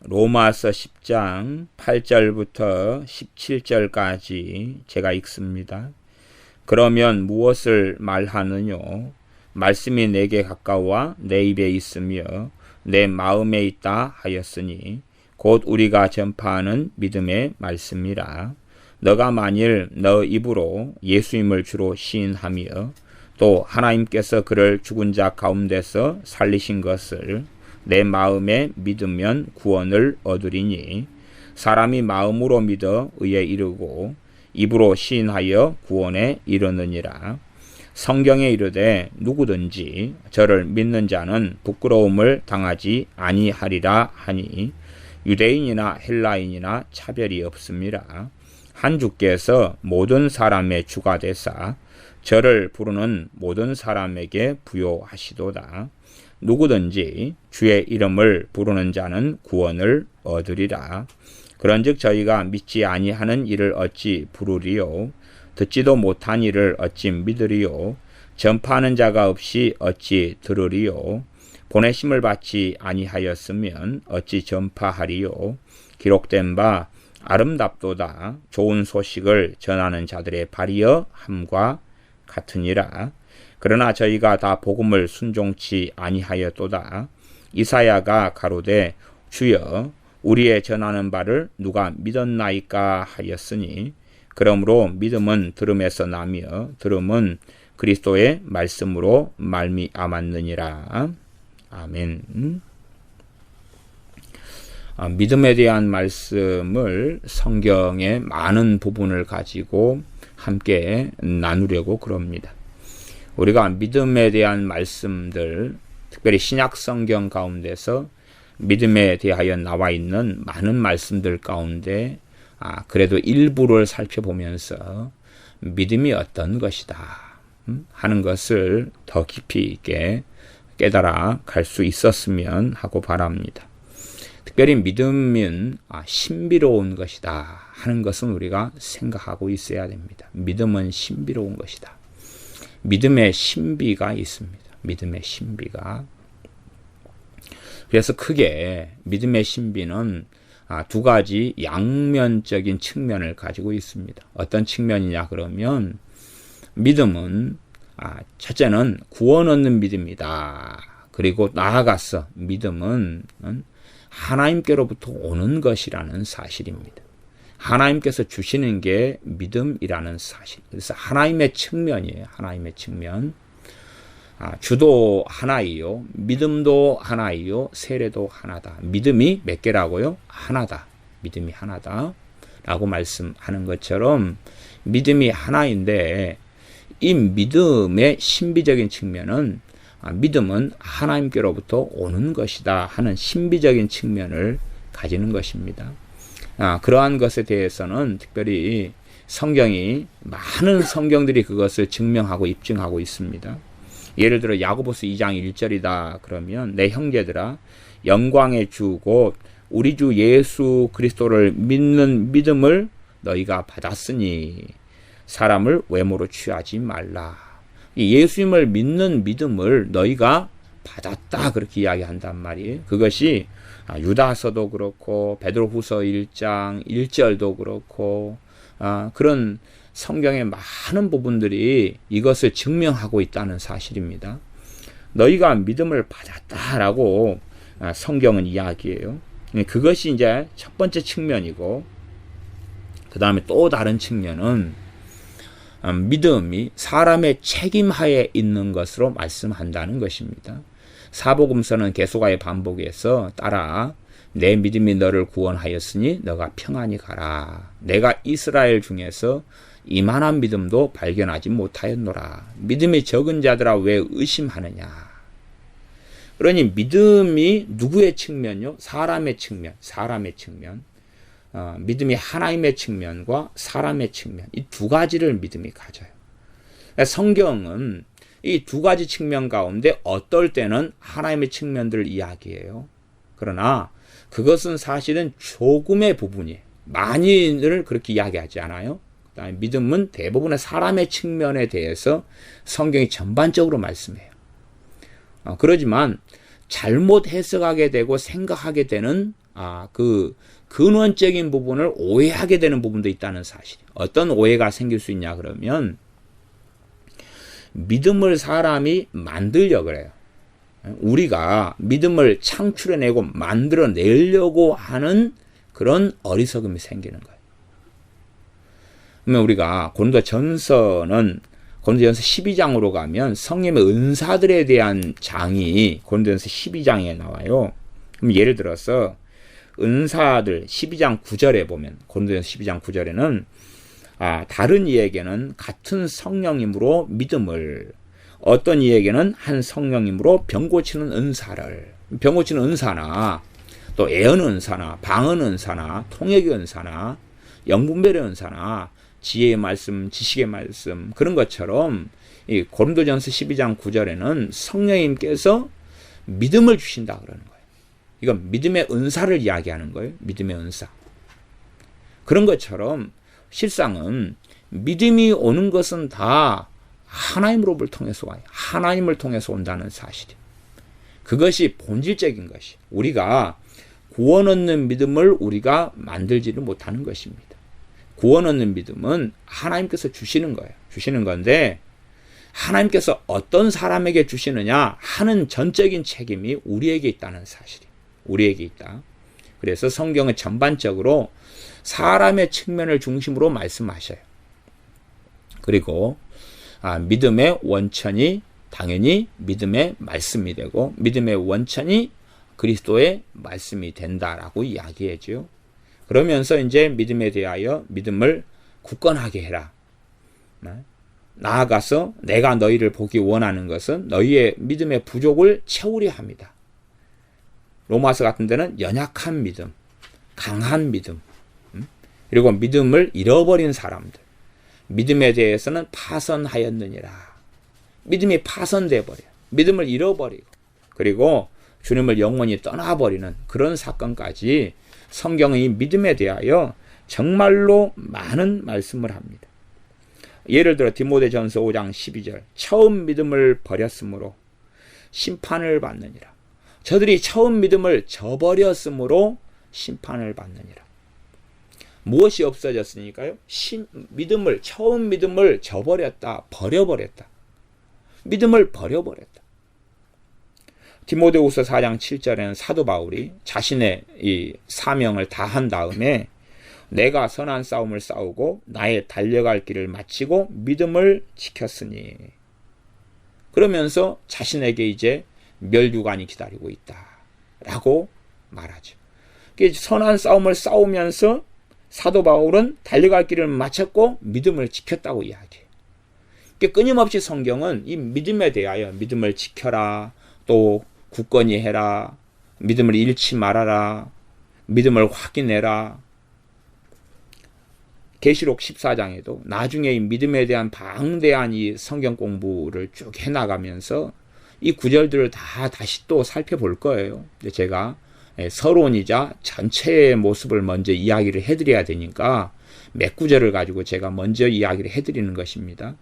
로마서 10장 8절부터 17절까지 제가 읽습니다. 그러면 무엇을 말하느뇨? 말씀이 내게 가까워 내 입에 있으며 내 마음에 있다 하였으니 곧 우리가 전파하는 믿음의 말씀이라. 너가 만일 너 입으로 예수님을 주로 시인하며 또 하나님께서 그를 죽은 자 가운데서 살리신 것을 내 마음에 믿으면 구원을 얻으리니 사람이 마음으로 믿어 의에 이르고 입으로 시인하여 구원에 이르느니라. 성경에 이르되 누구든지 저를 믿는 자는 부끄러움을 당하지 아니하리라 하니 유대인이나 헬라인이나 차별이 없습니다. 한 주께서 모든 사람의 주가 되사 저를 부르는 모든 사람에게 부요하시도다. 누구든지 주의 이름을 부르는 자는 구원을 얻으리라. 그런즉 저희가 믿지 아니하는 이를 어찌 부르리요? 듣지도 못한 이를 어찌 믿으리요? 전파하는 자가 없이 어찌 들으리요? 보내심을 받지 아니하였으면 어찌 전파하리요? 기록된 바 아름답도다. 좋은 소식을 전하는 자들의 발이여 함과 같으니라. 그러나 저희가 다 복음을 순종치 아니하였도다. 이사야가 가로되 주여 우리의 전하는 바를 누가 믿었나이까 하였으니 그러므로 믿음은 들음에서 나며 들음은 그리스도의 말씀으로 말미암았느니라. 아멘. 믿음에 대한 말씀을 성경의 많은 부분을 가지고 함께 나누려고 그럽니다. 우리가 믿음에 대한 말씀들, 특별히 신약 성경 가운데서 믿음에 대하여 나와 있는 많은 말씀들 가운데 그래도 일부를 살펴보면서 믿음이 어떤 것이다 하는 것을 더 깊이 있게 깨달아 갈 수 있었으면 하고 바랍니다. 특별히 믿음은 신비로운 것이다 하는 것은 우리가 생각하고 있어야 됩니다. 믿음은 신비로운 것이다. 믿음의 신비가 있습니다. 믿음의 신비가. 그래서 크게 믿음의 신비는 두 가지 양면적인 측면을 가지고 있습니다. 어떤 측면이냐 그러면 믿음은 첫째는 구원 얻는 믿음이다. 그리고 나아가서 믿음은 하나님께로부터 오는 것이라는 사실입니다. 하나님께서 주시는 게 믿음이라는 사실. 그래서 하나님의 측면이에요. 하나님의 측면. 주도 하나이요. 믿음도 하나이요. 세례도 하나다. 믿음이 몇 개라고요? 하나다. 믿음이 하나다. 라고 말씀하는 것처럼 믿음이 하나인데 이 믿음의 신비적인 측면은 믿음은 하나님께로부터 오는 것이다 하는 신비적인 측면을 가지는 것입니다. 그러한 것에 대해서는 특별히 성경이 많은 성경들이 그것을 증명하고 입증하고 있습니다. 예를 들어 야고보서 2장 1절이다 그러면 내 형제들아 영광의 주 곧 우리 주 예수 그리스도를 믿는 믿음을 너희가 받았으니 사람을 외모로 취하지 말라. 예수님을 믿는 믿음을 너희가 받았다 그렇게 이야기한단 말이에요. 그것이 유다서도 그렇고 베드로후서 1장 1절도 그렇고 그런 성경의 많은 부분들이 이것을 증명하고 있다는 사실입니다. 너희가 믿음을 받았다라고 성경은 이야기해요. 그것이 이제 첫 번째 측면이고 그 다음에 또 다른 측면은 믿음이 사람의 책임하에 있는 것으로 말씀한다는 것입니다. 사복음서는 계속하여 반복해서 따라 내 믿음이 너를 구원하였으니 너가 평안히 가라. 내가 이스라엘 중에서 이만한 믿음도 발견하지 못하였노라. 믿음이 적은 자들아 왜 의심하느냐. 그러니 믿음이 누구의 측면요? 사람의 측면. 믿음이 하나님의 측면과 사람의 측면. 이 두 가지를 믿음이 가져요. 성경은 이 두 가지 측면 가운데 어떨 때는 하나님의 측면들을 이야기해요. 그러나 그것은 사실은 조금의 부분이에요. 많이를 그렇게 이야기하지 않아요. 그다음에 믿음은 대부분의 사람의 측면에 대해서 성경이 전반적으로 말씀해요. 그러지만 잘못 해석하게 되고 생각하게 되는 그 근원적인 부분을 오해하게 되는 부분도 있다는 사실. 어떤 오해가 생길 수 있냐 그러면 믿음을 사람이 만들려고 그래요. 우리가 믿음을 창출해내고 만들어내려고 하는 그런 어리석음이 생기는 거예요. 그러면 우리가 고린도전서는 고린도전서 12장으로 가면 성령의 은사들에 대한 장이 고린도전서 12장에 나와요. 그럼 예를 들어서 은사들 12장 9절에 보면 고린도전서 12장 9절에는 다른 이에게는 같은 성령님으로 믿음을, 어떤 이에게는 한 성령님으로 병 고치는 은사를, 병 고치는 은사나 또 예언 은사나 방언 은사나 통역의 은사나 영분별의 은사나 지혜의 말씀, 지식의 말씀, 그런 것처럼 이 고린도전서 12장 9절에는 성령님께서 믿음을 주신다 그러는 거예요. 이건 믿음의 은사를 이야기하는 거예요. 믿음의 은사. 그런 것처럼 실상은 믿음이 오는 것은 다 하나님으로부터 통해서 와요. 하나님을 통해서 온다는 사실이에요. 그것이 본질적인 것이, 우리가 구원 얻는 믿음을 우리가 만들지를 못하는 것입니다. 구원 얻는 믿음은 하나님께서 주시는 거예요. 주시는 건데 하나님께서 어떤 사람에게 주시느냐 하는 전적인 책임이 우리에게 있다는 사실이에요. 우리에게 있다. 그래서 성경은 전반적으로 사람의 측면을 중심으로 말씀하셔요. 그리고 믿음의 원천이 당연히 믿음의 말씀이 되고 믿음의 원천이 그리스도의 말씀이 된다라고 이야기해줘요. 그러면서 이제 믿음에 대하여 믿음을 굳건하게 해라. 나아가서 내가 너희를 보기 원하는 것은 너희의 믿음의 부족을 채우려 합니다. 로마서 같은 데는 연약한 믿음, 강한 믿음, 그리고 믿음을 잃어버린 사람들, 믿음에 대해서는 파선하였느니라. 믿음이 파선돼 버려요. 믿음을 잃어버리고 그리고 주님을 영원히 떠나버리는 그런 사건까지 성경의 믿음에 대하여 정말로 많은 말씀을 합니다. 예를 들어 디모데전서 5장 12절, 처음 믿음을 버렸으므로 심판을 받느니라. 저들이 처음 믿음을 저버렸으므로 심판을 받느니라. 무엇이 없어졌으니까요? 처음 믿음을 저버렸다, 버려버렸다. 믿음을 버려버렸다. 디모데후서 4장 7절에는 사도 바울이 자신의 이 사명을 다한 다음에 내가 선한 싸움을 싸우고 나의 달려갈 길을 마치고 믿음을 지켰으니, 그러면서 자신에게 이제 멸류관이 기다리고 있다라고 말하죠. 선한 싸움을 싸우면서 사도 바울은 달려갈 길을 마쳤고 믿음을 지켰다고 이야기해요. 끊임없이 성경은 이 믿음에 대하여 믿음을 지켜라, 또 굳건히 해라, 믿음을 잃지 말아라, 믿음을 확인해라. 계시록 14장에도 나중에 이 믿음에 대한 방대한 이 성경 공부를 쭉 해나가면서 이 구절들을 다시 또 살펴볼 거예요. 제가 서론이자 전체의 모습을 먼저 이야기를 해드려야 되니까 몇 구절을 가지고 제가 먼저 이야기를 해드리는 것입니다.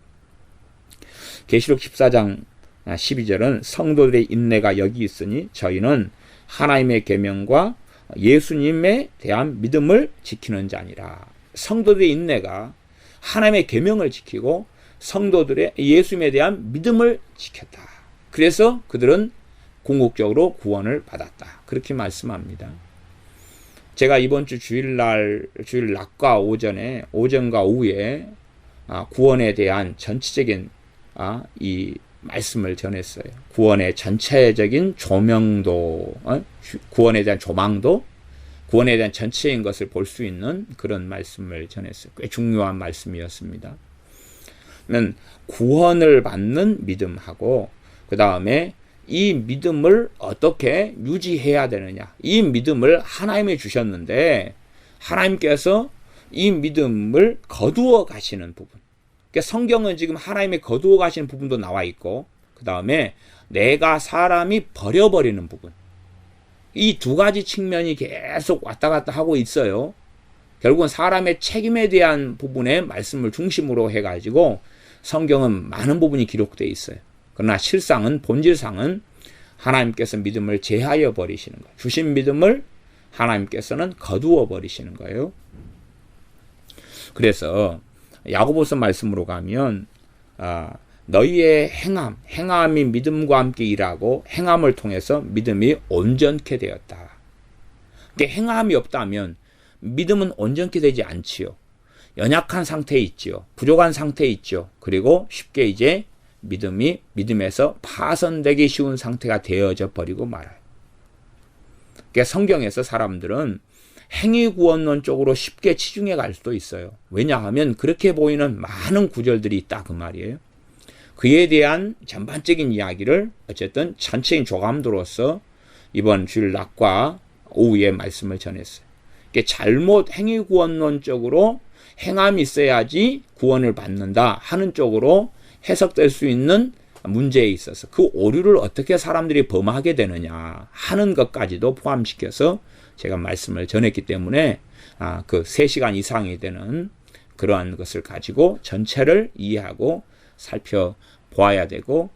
계시록 14장 12절은 성도들의 인내가 여기 있으니 저희는 하나님의 계명과 예수님에 대한 믿음을 지키는 자니라. 성도들의 인내가 하나님의 계명을 지키고 성도들의 예수님에 대한 믿음을 지켰다. 그래서 그들은 궁극적으로 구원을 받았다. 그렇게 말씀합니다. 제가 이번 주 주일 낮과 오전과 오후에 구원에 대한 전체적인 이 말씀을 전했어요. 구원의 전체적인 조명도, 구원에 대한 조망도, 구원에 대한 전체인 것을 볼 수 있는 그런 말씀을 전했어요. 꽤 중요한 말씀이었습니다. 구원을 받는 믿음하고 그 다음에 이 믿음을 어떻게 유지해야 되느냐. 이 믿음을 하나님이 주셨는데 하나님께서 이 믿음을 거두어 가시는 부분. 그러니까 성경은 지금 하나님이 거두어 가시는 부분도 나와 있고 그 다음에 내가 사람이 버려버리는 부분. 이 두 가지 측면이 계속 왔다 갔다 하고 있어요. 결국은 사람의 책임에 대한 부분의 말씀을 중심으로 해가지고 성경은 많은 부분이 기록되어 있어요. 그러나 실상은 본질상은 하나님께서 믿음을 제하여 버리시는 거예요. 주신 믿음을 하나님께서는 거두어 버리시는 거예요. 그래서 야고보서 말씀으로 가면 너희의 행함이 믿음과 함께 일하고 행함을 통해서 믿음이 온전케 되었다. 행함이 없다면 믿음은 온전케 되지 않지요. 연약한 상태에 있지요. 부족한 상태에 있죠. 그리고 쉽게 이제 믿음에서 파손되기 쉬운 상태가 되어져 버리고 말아요. 그러니까 성경에서 사람들은 행위 구원론 쪽으로 쉽게 치중해 갈 수도 있어요. 왜냐하면 그렇게 보이는 많은 구절들이 있다 그 말이에요. 그에 대한 전반적인 이야기를 어쨌든 전체인 조감도로서 이번 주일 낮과 오후에 말씀을 전했어요. 잘못 행위 구원론적으로 행함이 있어야지 구원을 받는다 하는 쪽으로 해석될 수 있는 문제에 있어서 그 오류를 어떻게 사람들이 범하게 되느냐 하는 것까지도 포함시켜서 제가 말씀을 전했기 때문에 그 3시간 이상이 되는 그러한 것을 가지고 전체를 이해하고 살펴보아야 되고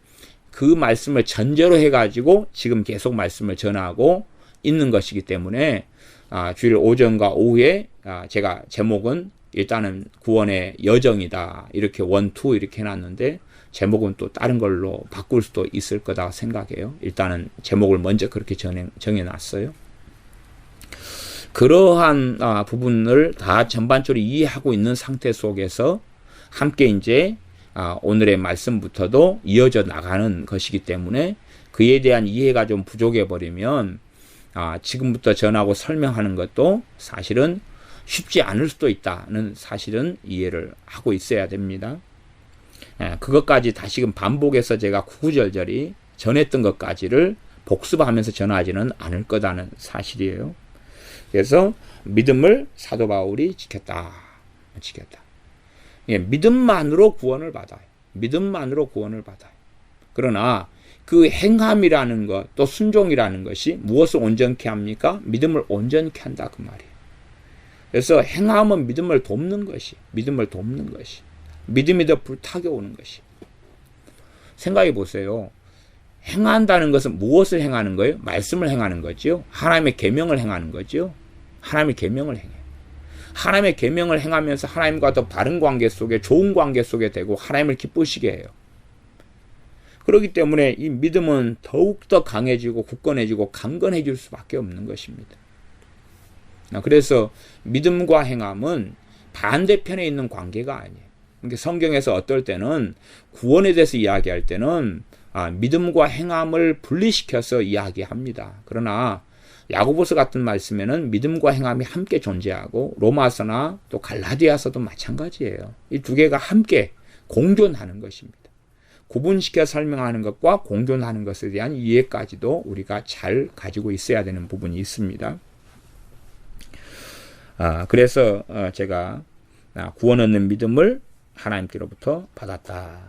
그 말씀을 전제로 해가지고 지금 계속 말씀을 전하고 있는 것이기 때문에 주일 오전과 오후에 제가 제목은 일단은 구원의 여정이다 이렇게 1, 2 이렇게 해놨는데 제목은 또 다른 걸로 바꿀 수도 있을 거다 생각해요. 일단은 제목을 먼저 그렇게 정해놨어요. 그러한 부분을 다 전반적으로 이해하고 있는 상태 속에서 함께 이제 오늘의 말씀부터도 이어져 나가는 것이기 때문에 그에 대한 이해가 좀 부족해 버리면 지금부터 전하고 설명하는 것도 사실은 쉽지 않을 수도 있다는 사실은 이해를 하고 있어야 됩니다. 그것까지 다시금 반복해서 제가 구구절절히 전했던 것까지를 복습하면서 전하지는 않을 거다는 사실이에요. 그래서 믿음을 사도 바울이 지켰다. 믿음만으로 구원을 받아요. 믿음만으로 구원을 받아요. 그러나 그 행함이라는 것, 또 순종이라는 것이 무엇을 온전케 합니까? 믿음을 온전케 한다 그 말이에요. 그래서 행함은 믿음을 돕는 것이, 믿음이 더 불타게 오는 것이. 생각해 보세요. 행한다는 것은 무엇을 행하는 거예요? 말씀을 행하는 거죠. 하나님의 계명을 행하는 거죠. 하나님의 계명을 행해요. 하나님의 계명을 행하면서 하나님과 더 바른 관계 속에, 좋은 관계 속에 되고 하나님을 기쁘시게 해요. 그렇기 때문에 이 믿음은 더욱더 강해지고 굳건해지고 강건해질 수밖에 없는 것입니다. 그래서 믿음과 행함은 반대편에 있는 관계가 아니에요. 그러니까 성경에서 어떨 때는 구원에 대해서 이야기할 때는 믿음과 행함을 분리시켜서 이야기합니다. 그러나 야고보서 같은 말씀에는 믿음과 행함이 함께 존재하고 로마서나 또 갈라디아서도 마찬가지예요. 이 두 개가 함께 공존하는 것입니다. 구분시켜 설명하는 것과 공존하는 것에 대한 이해까지도 우리가 잘 가지고 있어야 되는 부분이 있습니다. 그래서 제가 구원 얻는 믿음을 하나님께로부터 받았다.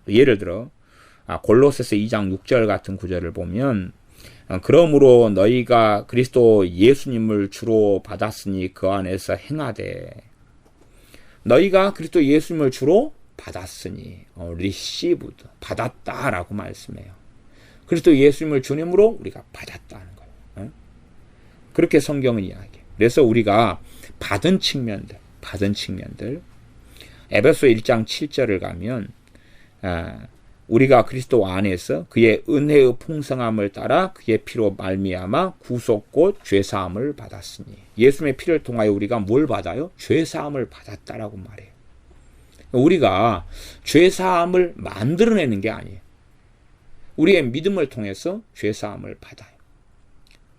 예를 들어 골로새서 2장 6절 같은 구절을 보면 그러므로 너희가 그리스도 예수님을 주로 받았으니 그 안에서 행하되 너희가 그리스도 예수님을 주로 받았으니 received 받았다라고 말씀해요. 그리스도 예수님을 주님으로 우리가 받았다는 거예요. 그렇게 성경은 이야기해요. 그래서 우리가 받은 측면들 에베소 1장 7절을 가면 우리가 그리스도 안에서 그의 은혜의 풍성함을 따라 그의 피로 말미암아 구속 곧 죄사함을 받았으니 예수님의 피를 통하여 우리가 뭘 받아요? 죄사함을 받았다라고 말해요. 우리가 죄사함을 만들어내는 게 아니에요. 우리의 믿음을 통해서 죄사함을 받아요.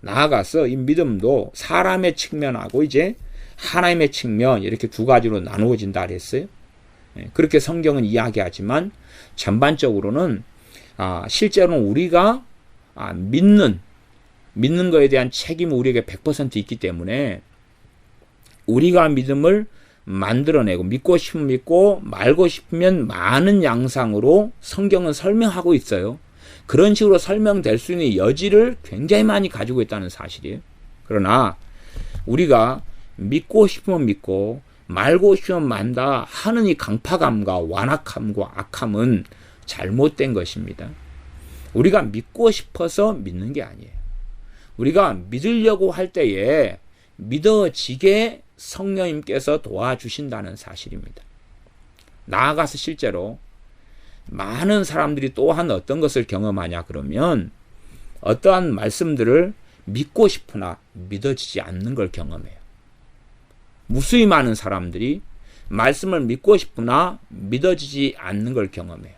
나아가서 이 믿음도 사람의 측면하고 이제 하나님의 측면 이렇게 두 가지로 나누어진다 그랬어요. 그렇게 성경은 이야기하지만 전반적으로는 실제로는 우리가 믿는 것에 대한 책임이 우리에게 100% 있기 때문에 우리가 믿음을 만들어내고 믿고 싶으면 믿고 말고 싶으면 많은 양상으로 성경은 설명하고 있어요. 그런 식으로 설명될 수 있는 여지를 굉장히 많이 가지고 있다는 사실이에요. 그러나 우리가 믿고 싶으면 믿고 말고 싶으면 만다 하는 이 강파감과 완악함과 악함은 잘못된 것입니다. 우리가 믿고 싶어서 믿는 게 아니에요. 우리가 믿으려고 할 때에 믿어지게 성령님께서 도와주신다는 사실입니다. 나아가서 실제로 많은 사람들이 또한 어떤 것을 경험하냐 그러면 어떠한 말씀들을 믿고 싶으나 믿어지지 않는 걸 경험해요. 무수히 많은 사람들이 말씀을 믿고 싶으나 믿어지지 않는 걸 경험해요.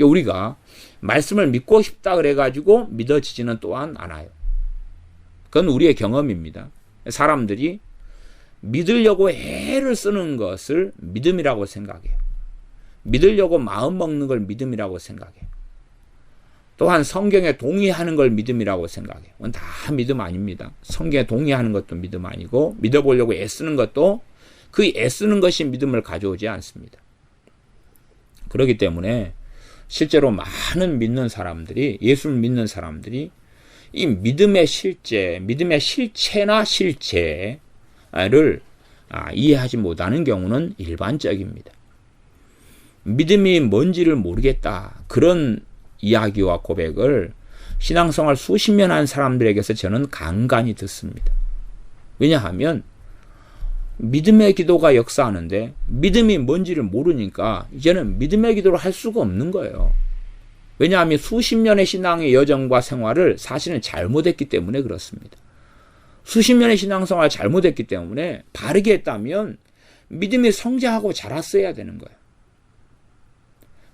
우리가 말씀을 믿고 싶다 그래가지고 믿어지지는 또한 않아요. 그건 우리의 경험입니다. 사람들이 믿으려고 애를 쓰는 것을 믿음이라고 생각해요. 믿으려고 마음 먹는 걸 믿음이라고 생각해요. 또한 성경에 동의하는 걸 믿음이라고 생각해요. 그건 다 믿음 아닙니다. 성경에 동의하는 것도 믿음 아니고 믿어보려고 애쓰는 것도 그 애쓰는 것이 믿음을 가져오지 않습니다. 그렇기 때문에 실제로 많은 믿는 사람들이, 예수를 믿는 사람들이 이 믿음의 실제, 믿음의 실체나 실제를 이해하지 못하는 경우는 일반적입니다. 믿음이 뭔지를 모르겠다. 그런 이야기와 고백을 신앙생활 수십 년 한 사람들에게서 저는 간간히 듣습니다. 왜냐하면 믿음의 기도가 역사하는데 믿음이 뭔지를 모르니까 이제는 믿음의 기도를 할 수가 없는 거예요. 왜냐하면 수십 년의 신앙의 여정과 생활을 사실은 잘못했기 때문에 그렇습니다. 수십 년의 신앙생활을 잘못했기 때문에 바르게 했다면 믿음이 성장하고 자랐어야 되는 거예요.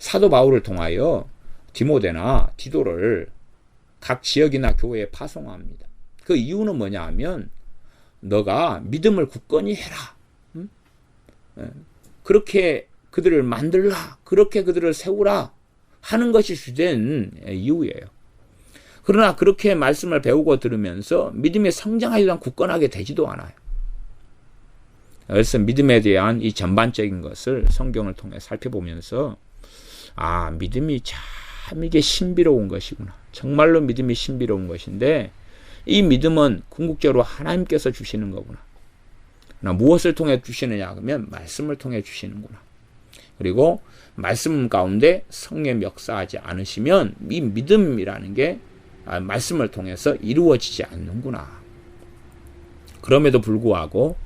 사도 바울을 통하여 디모데나 디도를 각 지역이나 교회에 파송합니다. 그 이유는 뭐냐 하면 너가 믿음을 굳건히 해라. 그렇게 그들을 만들라. 그렇게 그들을 세우라. 하는 것이 주된 이유예요. 그러나 그렇게 말씀을 배우고 들으면서 믿음이 성장하지도 않고 굳건하게 되지도 않아요. 그래서 믿음에 대한 이 전반적인 것을 성경을 통해 살펴보면서 믿음이 참 이게 신비로운 것이구나. 정말로 믿음이 신비로운 것인데 이 믿음은 궁극적으로 하나님께서 주시는 거구나. 무엇을 통해 주시느냐 하면 말씀을 통해 주시는구나. 그리고 말씀 가운데 성령 역사하지 않으시면 이 믿음이라는 게 말씀을 통해서 이루어지지 않는구나. 그럼에도 불구하고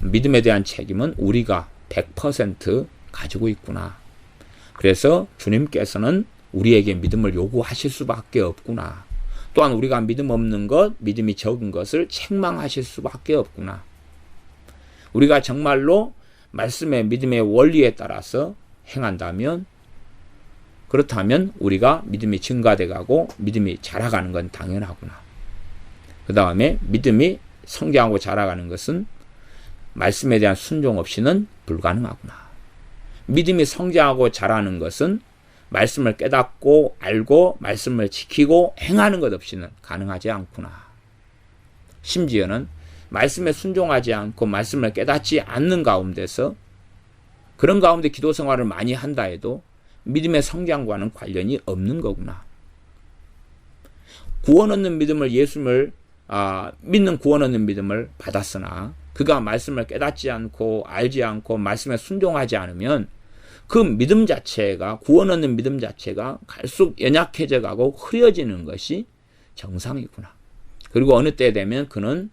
믿음에 대한 책임은 우리가 100% 가지고 있구나. 그래서 주님께서는 우리에게 믿음을 요구하실 수밖에 없구나. 또한 우리가 믿음 없는 것, 믿음이 적은 것을 책망하실 수밖에 없구나. 우리가 정말로 말씀의 믿음의 원리에 따라서 행한다면, 그렇다면 우리가 믿음이 증가돼 가고 믿음이 자라가는 건 당연하구나. 그 다음에 믿음이 성장하고 자라가는 것은 말씀에 대한 순종 없이는 불가능하구나. 믿음이 성장하고 자라는 것은 말씀을 깨닫고 알고 말씀을 지키고 행하는 것 없이는 가능하지 않구나. 심지어는 말씀에 순종하지 않고 말씀을 깨닫지 않는 가운데서 그런 가운데 기도 생활을 많이 한다 해도 믿음의 성장과는 관련이 없는 거구나. 구원 얻는 믿음을 믿는 구원 얻는 믿음을 받았으나 그가 말씀을 깨닫지 않고 알지 않고 말씀에 순종하지 않으면 그 믿음 자체가, 구원 얻는 믿음 자체가 갈수록 연약해져 가고 흐려지는 것이 정상이구나. 그리고 어느 때 되면 그는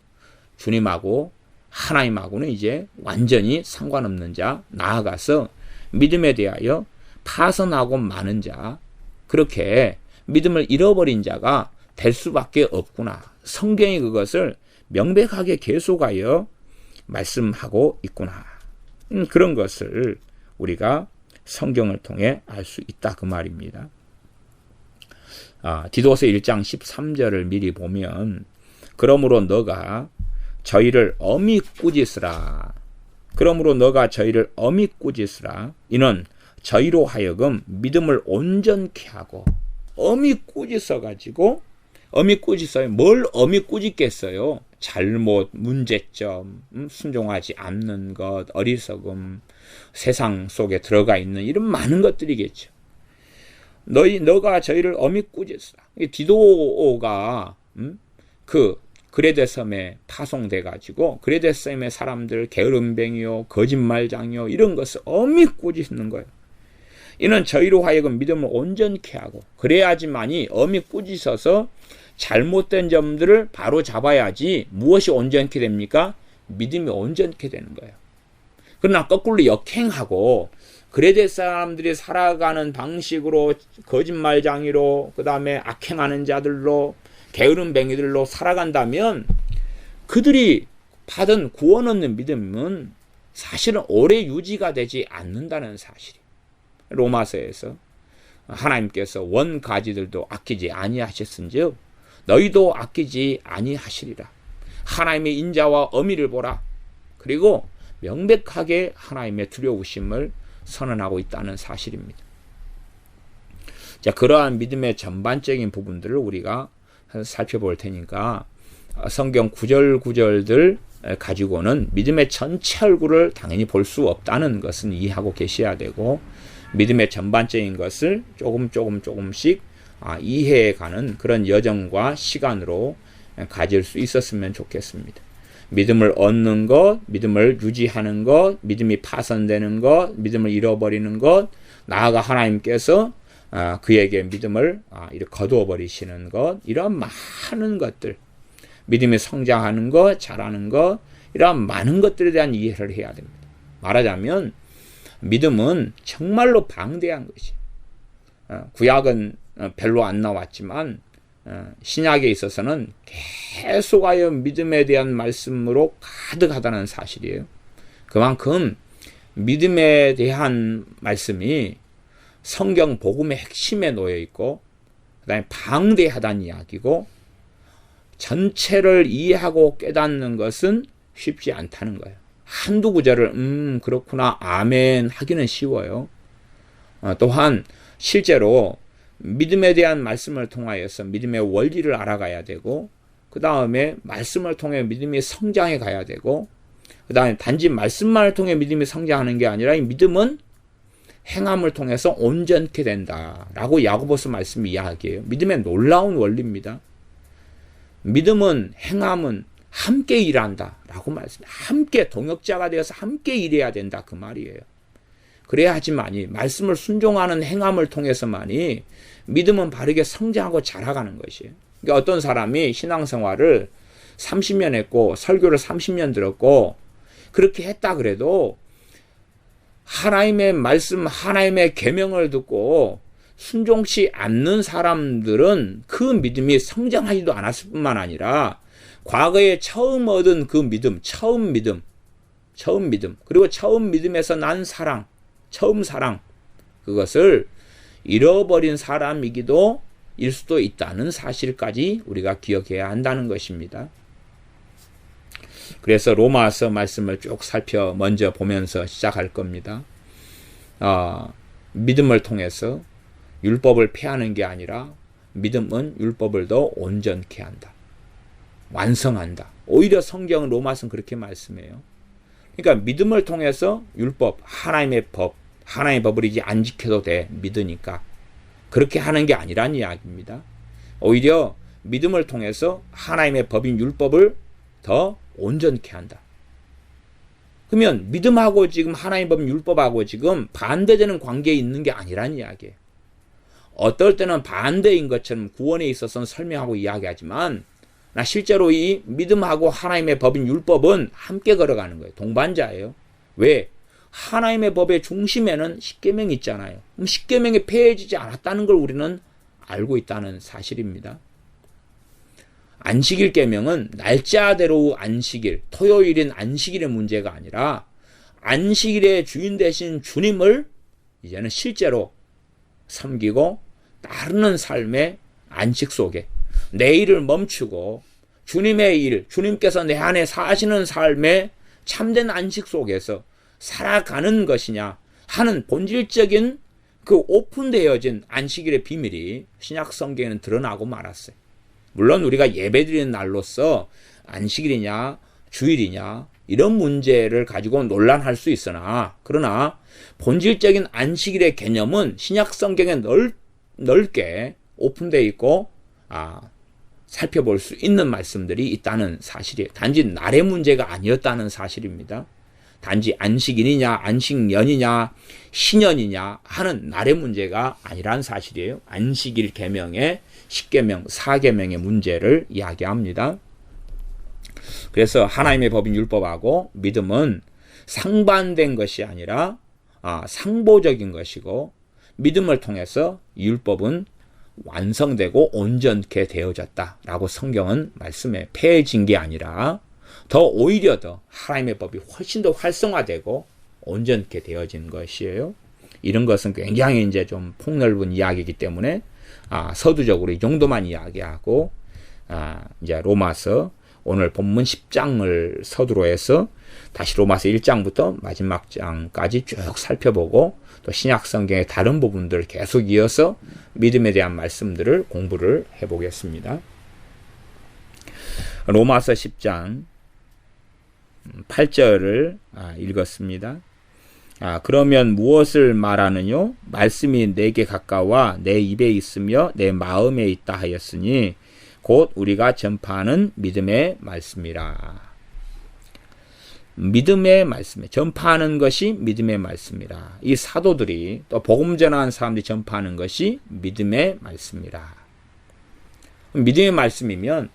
주님하고 하나님하고는 이제 완전히 상관없는 자, 나아가서 믿음에 대하여 파선하고 마는 자, 그렇게 믿음을 잃어버린 자가 될 수밖에 없구나. 성경이 그것을 명백하게 계속하여 말씀하고 있구나. 그런 것을 우리가 성경을 통해 알 수 있다 그 말입니다. 디도서 1장 13절을 미리 보면 그러므로 너가 저희를 엄히 꾸짖으라. 그러므로 너가 저희를 엄히 꾸짖으라. 이는 저희로 하여금 믿음을 온전케 하고 엄히 꾸짖어가지고 엄히 꾸짖어요. 뭘 엄히 꾸짖겠어요? 잘못, 문제점, 순종하지 않는 것, 어리석음, 세상 속에 들어가 있는 이런 많은 것들이겠죠. 너가 저희를 엄히 꾸짖으라. 디도가 그레데 섬에 파송돼 가지고 그레데 섬의 사람들 게으름뱅이요, 거짓말장이요 이런 것을 엄히 꾸짖는 거예요. 이는 저희로 하여금 믿음을 온전케 하고 그래야지만이 엄히 꾸짖어서 잘못된 점들을 바로 잡아야지 무엇이 온전케 됩니까? 믿음이 온전케 되는 거예요. 그러나 거꾸로 역행하고 그레데 사람들이 살아가는 방식으로 거짓말장이로 그 다음에 악행하는 자들로 게으름뱅이들로 살아간다면 그들이 받은 구원 얻는 믿음은 사실은 오래 유지가 되지 않는다는 사실이에요. 로마서에서 하나님께서 원가지들도 아끼지 아니하셨은즉 너희도 아끼지 아니하시리라. 하나님의 인자와 어미를 보라. 그리고 명백하게 하나님의 두려우심을 선언하고 있다는 사실입니다. 자, 그러한 믿음의 전반적인 부분들을 우리가 살펴볼 테니까 성경 구절구절들 가지고는 믿음의 전체 얼굴을 당연히 볼 수 없다는 것은 이해하고 계셔야 되고, 믿음의 전반적인 것을 조금씩 이해해가는 그런 여정과 시간으로 가질 수 있었으면 좋겠습니다. 믿음을 얻는 것, 믿음을 유지하는 것, 믿음이 파손되는 것, 믿음을 잃어버리는 것, 나아가 하나님께서 그에게 믿음을 이렇게 거두어 버리시는 것, 이런 많은 것들, 믿음이 성장하는 것, 자라는 것, 이런 많은 것들에 대한 이해를 해야 됩니다. 말하자면 믿음은 정말로 방대한 것이. 구약은 별로 안 나왔지만 신약에 있어서는 계속하여 믿음에 대한 말씀으로 가득하다는 사실이에요. 그만큼 믿음에 대한 말씀이 성경 복음의 핵심에 놓여 있고, 그 다음에 방대하다는 이야기고, 전체를 이해하고 깨닫는 것은 쉽지 않다는 거예요. 한두 구절을 그렇구나 아멘 하기는 쉬워요. 또한 실제로 믿음에 대한 말씀을 통하여서 믿음의 원리를 알아가야 되고, 그 다음에 말씀을 통해 믿음이 성장해 가야 되고, 그 다음에 단지 말씀만을 통해 믿음이 성장하는 게 아니라 이 믿음은 행함을 통해서 온전케 된다라고 야고보서 말씀이 이야기해요. 믿음의 놀라운 원리입니다. 믿음은 행함은 함께 일한다라고 말씀해요. 함께 동역자가 되어서 함께 일해야 된다 그 말이에요. 그래야지만이 말씀을 순종하는 행함을 통해서만이 믿음은 바르게 성장하고 자라가는 것이에요. 그러니까 어떤 사람이 신앙생활을 30년 했고 설교를 30년 들었고 그렇게 했다 그래도 하나님의 말씀, 하나님의 계명을 듣고 순종치 않는 사람들은 그 믿음이 성장하지도 않았을 뿐만 아니라 과거에 처음 얻은 그 믿음, 처음 믿음, 그리고 처음 믿음에서 난 사랑, 처음 사랑, 그것을 잃어버린 사람이기도 일 수도 있다는 사실까지 우리가 기억해야 한다는 것입니다. 그래서 로마서 말씀을 쭉 먼저 보면서 시작할 겁니다. 믿음을 통해서 율법을 폐하는 게 아니라 믿음은 율법을 더 온전케 한다. 완성한다. 오히려 성경은 로마서는 그렇게 말씀해요. 그러니까 믿음을 통해서 율법, 하나님의 법을 이제 안 지켜도 돼. 믿으니까. 그렇게 하는 게 아니란 이야기입니다. 오히려 믿음을 통해서 하나님의 법인 율법을 더 온전케 한다. 그러면 믿음하고 지금 하나님의 법인 율법하고 지금 반대되는 관계에 있는 게 아니란 이야기예요. 어떨 때는 반대인 것처럼 구원에 있어서는 설명하고 이야기하지만 실제로 이 믿음하고 하나님의 법인 율법은 함께 걸어가는 거예요. 동반자예요. 왜? 하나님의 법의 중심에는 십계명이 있잖아요. 그럼 십계명이 폐해지지 않았다는 걸 우리는 알고 있다는 사실입니다. 안식일 계명은 날짜대로 안식일, 토요일인 안식일의 문제가 아니라 안식일의 주인 되신 주님을 이제는 실제로 섬기고 따르는 삶의 안식 속에 내 일을 멈추고 주님의 일, 주님께서 내 안에 사시는 삶의 참된 안식 속에서 살아가는 것이냐 하는 본질적인 그 오픈되어진 안식일의 비밀이 신약 성경에는 드러나고 말았어요. 물론 우리가 예배드리는 날로서 안식일이냐 주일이냐 이런 문제를 가지고 논란할 수 있으나, 그러나 본질적인 안식일의 개념은 신약 성경에 넓게 오픈되어 있고 살펴볼 수 있는 말씀들이 있다는 사실이에요. 단지 날의 문제가 아니었다는 사실입니다. 단지 안식일이냐, 안식년이냐, 신년이냐 하는 날의 문제가 아니라는 사실이에요. 안식일 계명의 10계명, 4계명의 문제를 이야기합니다. 그래서 하나님의 법인 율법하고 믿음은 상반된 것이 아니라 상보적인 것이고, 믿음을 통해서 율법은 완성되고 온전케 되어졌다라고 성경은 말씀해. 폐해진 게 아니라 더 오히려 더 하나님의 법이 훨씬 더 활성화되고 온전케 되어진 것이에요. 이런 것은 굉장히 이제 좀 폭넓은 이야기이기 때문에 서두적으로 이 정도만 이야기하고 이제 로마서 오늘 본문 10장을 서두로 해서 다시 로마서 1장부터 마지막 장까지 쭉 살펴보고 또 신약 성경의 다른 부분들을 계속 이어서 믿음에 대한 말씀들을 공부를 해보겠습니다. 로마서 10장 8절을 읽었습니다. 그러면 무엇을 말하느뇨? 말씀이 내게 가까워 내 입에 있으며 내 마음에 있다 하였으니 곧 우리가 전파하는 믿음의 말씀이라. 믿음의 말씀, 전파하는 것이 믿음의 말씀이라. 이 사도들이 또 복음 전하는 사람들이 전파하는 것이 믿음의 말씀이라. 믿음의 말씀이면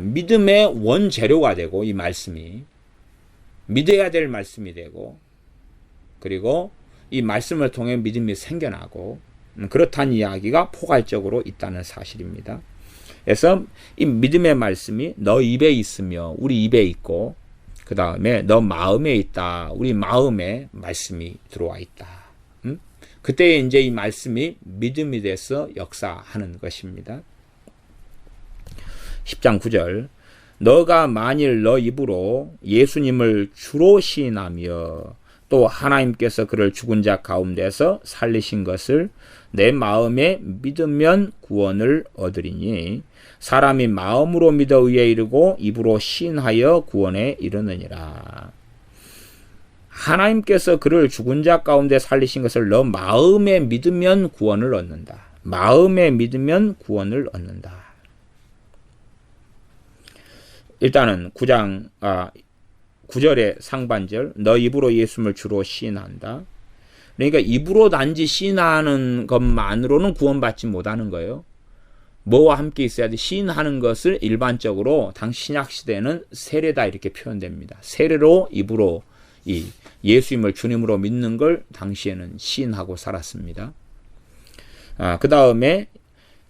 믿음의 원재료가 되고, 이 말씀이 믿어야 될 말씀이 되고, 그리고 이 말씀을 통해 믿음이 생겨나고, 그렇다는 이야기가 포괄적으로 있다는 사실입니다. 그래서 이 믿음의 말씀이 너 입에 있으며 우리 입에 있고, 그 다음에 너 마음에 있다. 우리 마음에 말씀이 들어와 있다. 그때 이제 이 말씀이 믿음이 돼서 역사하는 것입니다. 10장 9절. 너가 만일 너 입으로 예수님을 주로 시인하며 또 하나님께서 그를 죽은 자 가운데서 살리신 것을 내 마음에 믿으면 구원을 얻으리니 사람이 마음으로 믿어 의에 이르고 입으로 시인하여 구원에 이르느니라. 하나님께서 그를 죽은 자 가운데 살리신 것을 너 마음에 믿으면 구원을 얻는다. 마음에 믿으면 구원을 얻는다. 일단은 9절의 상반절, 너 입으로 예수님을 주로 시인한다. 그러니까 입으로 단지 시인하는 것만으로는 구원받지 못하는 거예요. 뭐와 함께 있어야 돼? 시인하는 것을 일반적으로 당시 신약 시대에는 세례다 이렇게 표현됩니다. 세례로 입으로 이 예수님을 주님으로 믿는 걸 당시에는 시인하고 살았습니다. 그 다음에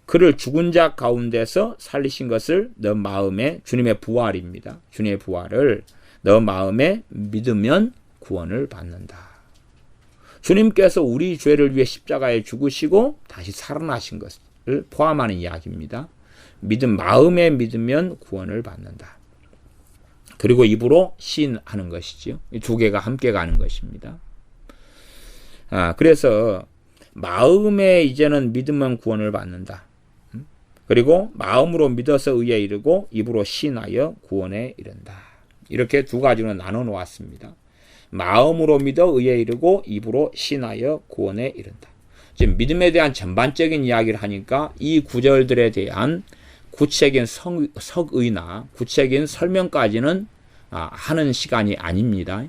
그를 죽은 자 가운데서 살리신 것을 너 마음에, 주님의 부활입니다. 주님의 부활을 너 마음에 믿으면 구원을 받는다. 주님께서 우리 죄를 위해 십자가에 죽으시고 다시 살아나신 것을 포함하는 이야기입니다. 마음에 믿으면 구원을 받는다. 그리고 입으로 시인하는 것이지요. 이 두 개가 함께 가는 것입니다. 그래서 마음에 이제는 믿으면 구원을 받는다. 그리고 마음으로 믿어서 의에 이르고 입으로 시인하여 구원에 이른다. 이렇게 두 가지로 나눠 놓았습니다. 마음으로 믿어 의에 이르고 입으로 시인하여 구원에 이른다. 지금 믿음에 대한 전반적인 이야기를 하니까 이 구절들에 대한 구체적인 석의나 구체적인 설명까지는 하는 시간이 아닙니다.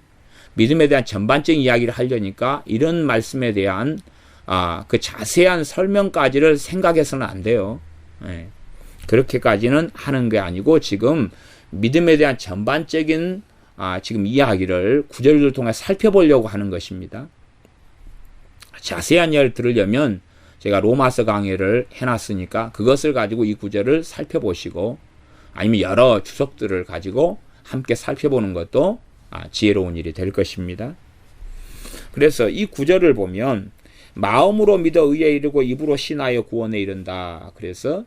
믿음에 대한 전반적인 이야기를 하려니까 이런 말씀에 대한 그 자세한 설명까지를 생각해서는 안 돼요. 그렇게까지는 하는 게 아니고 지금 믿음에 대한 전반적인 지금 이야기를 구절을 통해 살펴보려고 하는 것입니다. 자세한 이야기를 들으려면 제가 로마서 강의를 해놨으니까 그것을 가지고 이 구절을 살펴보시고 아니면 여러 주석들을 가지고 함께 살펴보는 것도 지혜로운 일이 될 것입니다. 그래서 이 구절을 보면 마음으로 믿어 의에 이르고 입으로 신하여 구원에 이른다. 그래서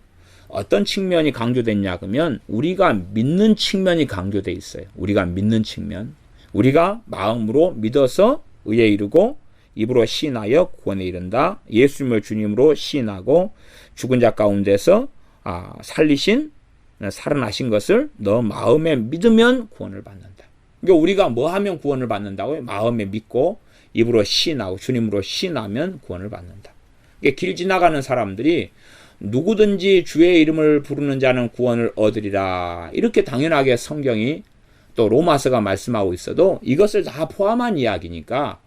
어떤 측면이 강조됐냐 그러면 우리가 믿는 측면이 강조되어 있어요. 우리가 믿는 측면. 우리가 마음으로 믿어서 의에 이르고 입으로 시인하여 구원에 이른다. 예수님을 주님으로 시인하고 죽은 자 가운데서 살아나신 것을 너 마음에 믿으면 구원을 받는다. 그러니까 우리가 뭐 하면 구원을 받는다고요? 마음에 믿고 입으로 시인하고 주님으로 시인하면 구원을 받는다. 그러니까 길 지나가는 사람들이 누구든지 주의 이름을 부르는 자는 구원을 얻으리라. 이렇게 당연하게 성경이 또 로마서가 말씀하고 있어도 이것을 다 포함한 이야기니까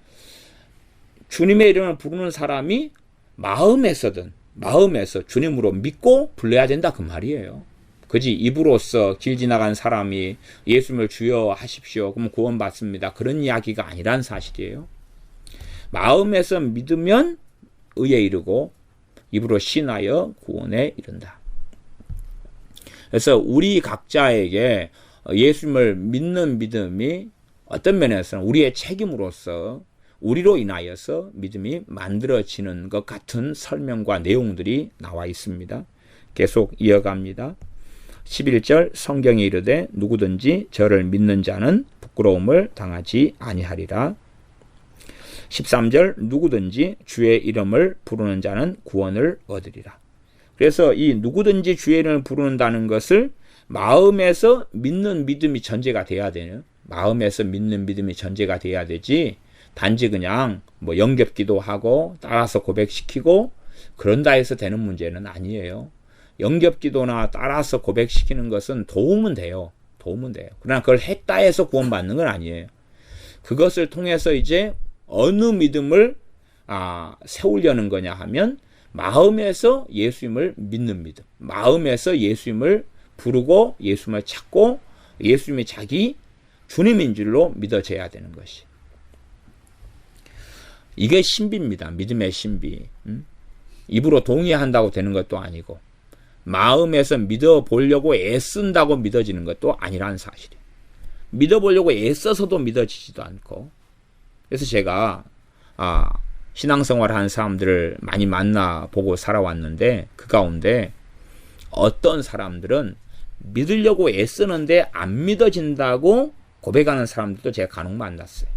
주님의 이름을 부르는 사람이 마음에서 주님으로 믿고 불러야 된다 그 말이에요. 그지 입으로써 길 지나간 사람이 예수님을 주여 하십시오. 그럼 구원받습니다. 그런 이야기가 아니란 사실이에요. 마음에서 믿으면 의에 이르고 입으로 신하여 구원에 이른다. 그래서 우리 각자에게 예수님을 믿는 믿음이 어떤 면에서는 우리의 책임으로서 우리로 인하여서 믿음이 만들어지는 것 같은 설명과 내용들이 나와 있습니다. 계속 이어갑니다. 11절 성경에 이르되 누구든지 저를 믿는 자는 부끄러움을 당하지 아니하리라. 13절 누구든지 주의 이름을 부르는 자는 구원을 얻으리라. 그래서 이 누구든지 주의 이름을 부르는다는 것을 마음에서 믿는 믿음이 전제가 돼야 되는, 마음에서 믿는 믿음이 전제가 돼야 되지 단지 그냥 뭐 영접기도 하고 따라서 고백시키고 그런다 해서 되는 문제는 아니에요. 영접기도나 따라서 고백시키는 것은 도움은 돼요. 그러나 그걸 했다 해서 구원받는 건 아니에요. 그것을 통해서 이제 어느 믿음을 세우려는 거냐 하면 마음에서 예수님을 믿는 믿음, 마음에서 예수님을 부르고 예수님을 찾고 예수님이 자기 주님인 줄로 믿어져야 되는 것이. 이게 신비입니다. 믿음의 신비. 입으로 동의한다고 되는 것도 아니고 마음에서 믿어보려고 애쓴다고 믿어지는 것도 아니라는 사실이에요. 믿어보려고 애써서도 믿어지지도 않고. 그래서 제가 신앙생활을 하는 사람들을 많이 만나보고 살아왔는데 그 가운데 어떤 사람들은 믿으려고 애쓰는데 안 믿어진다고 고백하는 사람들도 제가 간혹 만났어요.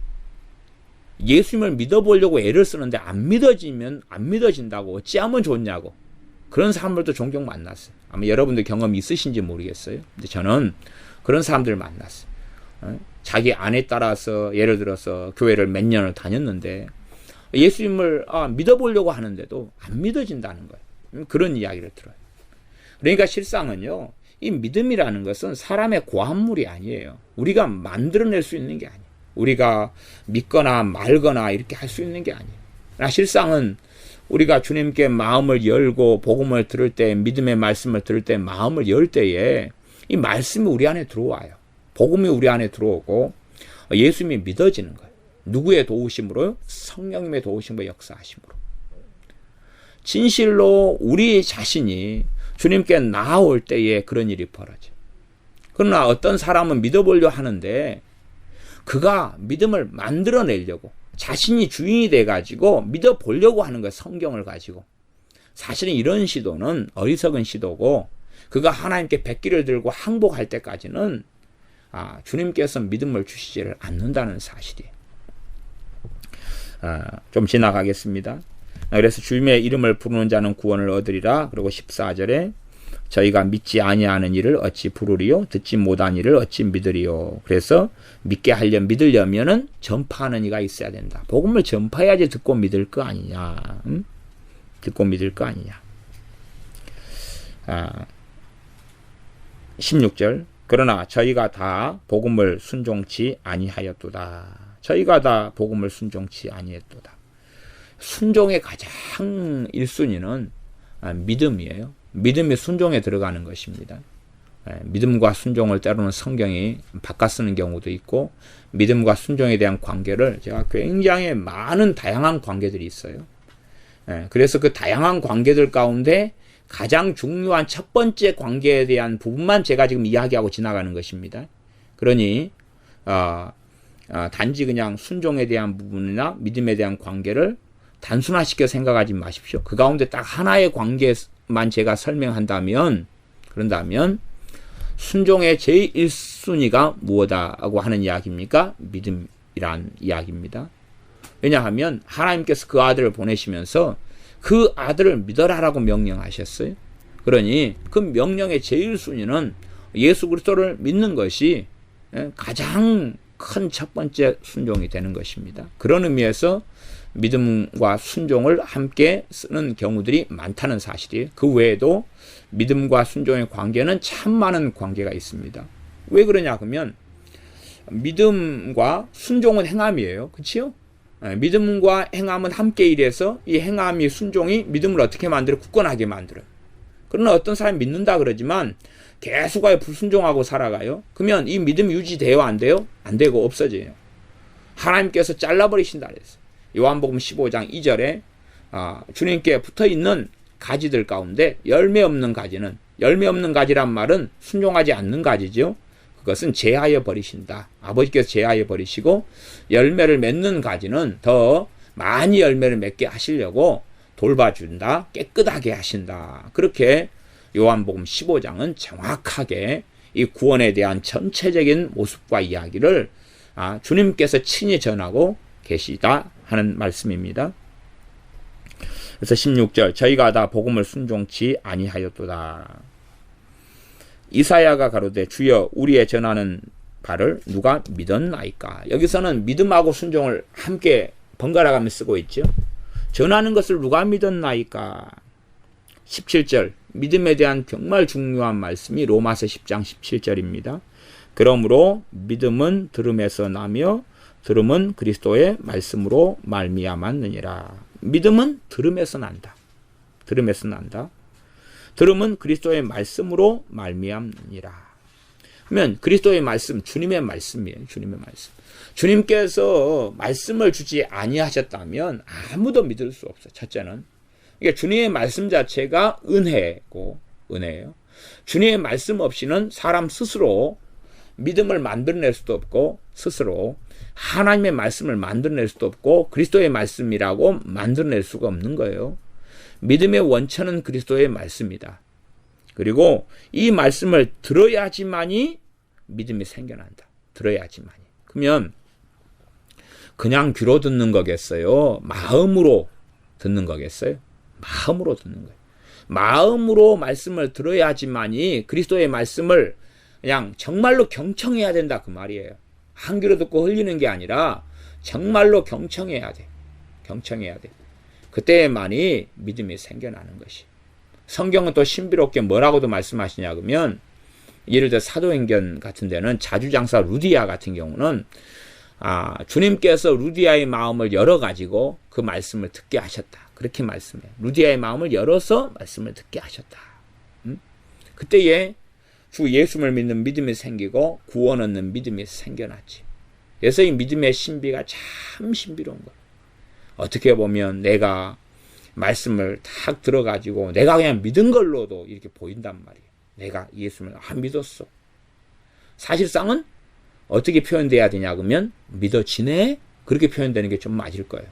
예수님을 믿어보려고 애를 쓰는데 안 믿어진다고 어찌하면 좋냐고 그런 사람들도 종종 만났어요. 아마 여러분들 경험이 있으신지 모르겠어요. 근데 저는 그런 사람들을 만났어요. 자기 안에 따라서 예를 들어서 교회를 몇 년을 다녔는데 예수님을 믿어보려고 하는데도 안 믿어진다는 거예요. 그런 이야기를 들어요. 그러니까 실상은요, 이 믿음이라는 것은 사람의 고한물이 아니에요. 우리가 만들어낼 수 있는 게 아니에요. 우리가 믿거나 말거나 이렇게 할 수 있는 게 아니에요. 실상은 우리가 주님께 마음을 열고 복음을 들을 때, 믿음의 말씀을 들을 때 마음을 열 때에 이 말씀이 우리 안에 들어와요. 복음이 우리 안에 들어오고 예수님이 믿어지는 거예요. 누구의 도우심으로요? 성령님의 도우심과 역사하심으로. 진실로 우리 자신이 주님께 나아올 때에 그런 일이 벌어져요. 그러나 어떤 사람은 믿어보려 하는데 그가 믿음을 만들어내려고 자신이 주인이 돼가지고 믿어보려고 하는 거예요. 성경을 가지고. 사실은 이런 시도는 어리석은 시도고 그가 하나님께 백기를 들고 항복할 때까지는 주님께서 믿음을 주시지를 않는다는 사실이에요. 좀 지나가겠습니다. 그래서 주님의 이름을 부르는 자는 구원을 얻으리라. 그리고 14절에 저희가 믿지 아니하는 일을 어찌 부르리요? 듣지 못한 일을 어찌 믿으리요? 그래서 믿으려면은 전파하는 이가 있어야 된다. 복음을 전파해야지 듣고 믿을 거 아니냐. 응? 듣고 믿을 거 아니냐. 16절 그러나 저희가 다 복음을 순종치 아니하였도다. 저희가 다 복음을 순종치 아니했도다. 순종의 가장 1순위는 믿음이에요. 믿음이 순종에 들어가는 것입니다. 믿음과 순종을 때로는 성경이 바꿔 쓰는 경우도 있고 믿음과 순종에 대한 관계를 제가 굉장히 많은 다양한 관계들이 있어요. 그래서 그 다양한 관계들 가운데 가장 중요한 첫 번째 관계에 대한 부분만 제가 지금 이야기하고 지나가는 것입니다. 그러니 단지 그냥 순종에 대한 부분이나 믿음에 대한 관계를 단순화시켜 생각하지 마십시오. 그 가운데 딱 하나의 관계만 제가 설명한다면 그런다면 순종의 제1순위가 무엇이라고 하는 이야기입니까? 믿음이란 이야기입니다. 왜냐하면 하나님께서 그 아들을 보내시면서 그 아들을 믿어라라고 명령하셨어요. 그러니 그 명령의 제1순위는 예수 그리스도를 믿는 것이 가장 큰 첫 번째 순종이 되는 것입니다. 그런 의미에서 믿음과 순종을 함께 쓰는 경우들이 많다는 사실이에요. 그 외에도 믿음과 순종의 관계는 참 많은 관계가 있습니다. 왜 그러냐 그러면 믿음과 순종은 행함이에요. 그치요? 믿음과 행함은 함께 일해서 이 행함이 순종이 믿음을 어떻게 만들어? 굳건하게 만들어요. 그러나 어떤 사람이 믿는다 그러지만 계속 불순종하고 살아가요. 그러면 이 믿음이 유지돼요? 안 돼요? 안 되고 없어져요. 하나님께서 잘라버리신다 그랬어요. 요한복음 15장 2절에 주님께 붙어있는 가지들 가운데 열매 없는 가지란 말은 순종하지 않는 가지죠. 그것은 제하여 버리신다. 아버지께서 제하여 버리시고 열매를 맺는 가지는 더 많이 열매를 맺게 하시려고 돌봐준다. 깨끗하게 하신다. 그렇게 요한복음 15장은 정확하게 이 구원에 대한 전체적인 모습과 이야기를 주님께서 친히 전하고 계시다 하는 말씀입니다. 그래서 16절 저희가 다 복음을 순종치 아니하였도다. 이사야가 가로되 주여 우리의 전하는 바를 누가 믿었나이까. 여기서는 믿음하고 순종을 함께 번갈아가며 쓰고 있죠. 전하는 것을 누가 믿었나이까. 17절 믿음에 대한 정말 중요한 말씀이 로마서 10장 17절입니다. 그러므로 믿음은 들음에서 나며 들음은 그리스도의 말씀으로 말미암았느니라. 믿음은 들음에서 난다. 들음에서 난다. 들음은 그리스도의 말씀으로 말미암느니라. 그러면 그리스도의 말씀, 주님의 말씀이에요. 주님의 말씀. 주님께서 말씀을 주지 아니하셨다면 아무도 믿을 수 없어요. 첫째는. 그러니까 주님의 말씀 자체가 은혜예요. 주님의 말씀 없이는 사람 스스로 믿음을 만들어낼 수도 없고 스스로 하나님의 말씀을 만들어낼 수도 없고 그리스도의 말씀이라고 만들어낼 수가 없는 거예요. 믿음의 원천은 그리스도의 말씀이다. 그리고 이 말씀을 들어야지만이 믿음이 생겨난다. 들어야지만이. 그러면 그냥 귀로 듣는 거겠어요? 마음으로 듣는 거겠어요? 마음으로 듣는 거예요. 마음으로 말씀을 들어야지만이 그리스도의 말씀을 그냥 정말로 경청해야 된다 그 말이에요. 한 귀로 듣고 흘리는 게 아니라 정말로 경청해야 돼. 경청해야 돼. 그때만이 믿음이 생겨나는 것이. 성경은 또 신비롭게 뭐라고도 말씀하시냐 그러면 예를 들어 사도행전 같은 데는 자주장사 루디아 같은 경우는 주님께서 루디아의 마음을 열어가지고 그 말씀을 듣게 하셨다. 그렇게 말씀해요. 루디아의 마음을 열어서 말씀을 듣게 하셨다. 그때에 주 예수를 믿는 믿음이 생기고 구원 얻는 믿음이 생겨났지. 그래서 이 믿음의 신비가 참 신비로운 거예요. 어떻게 보면 내가 말씀을 탁 들어가지고 내가 그냥 믿은 걸로도 이렇게 보인단 말이에요. 내가 예수를 믿었어. 사실상은 어떻게 표현돼야 되냐 그러면 믿어지네? 그렇게 표현되는 게 좀 맞을 거예요.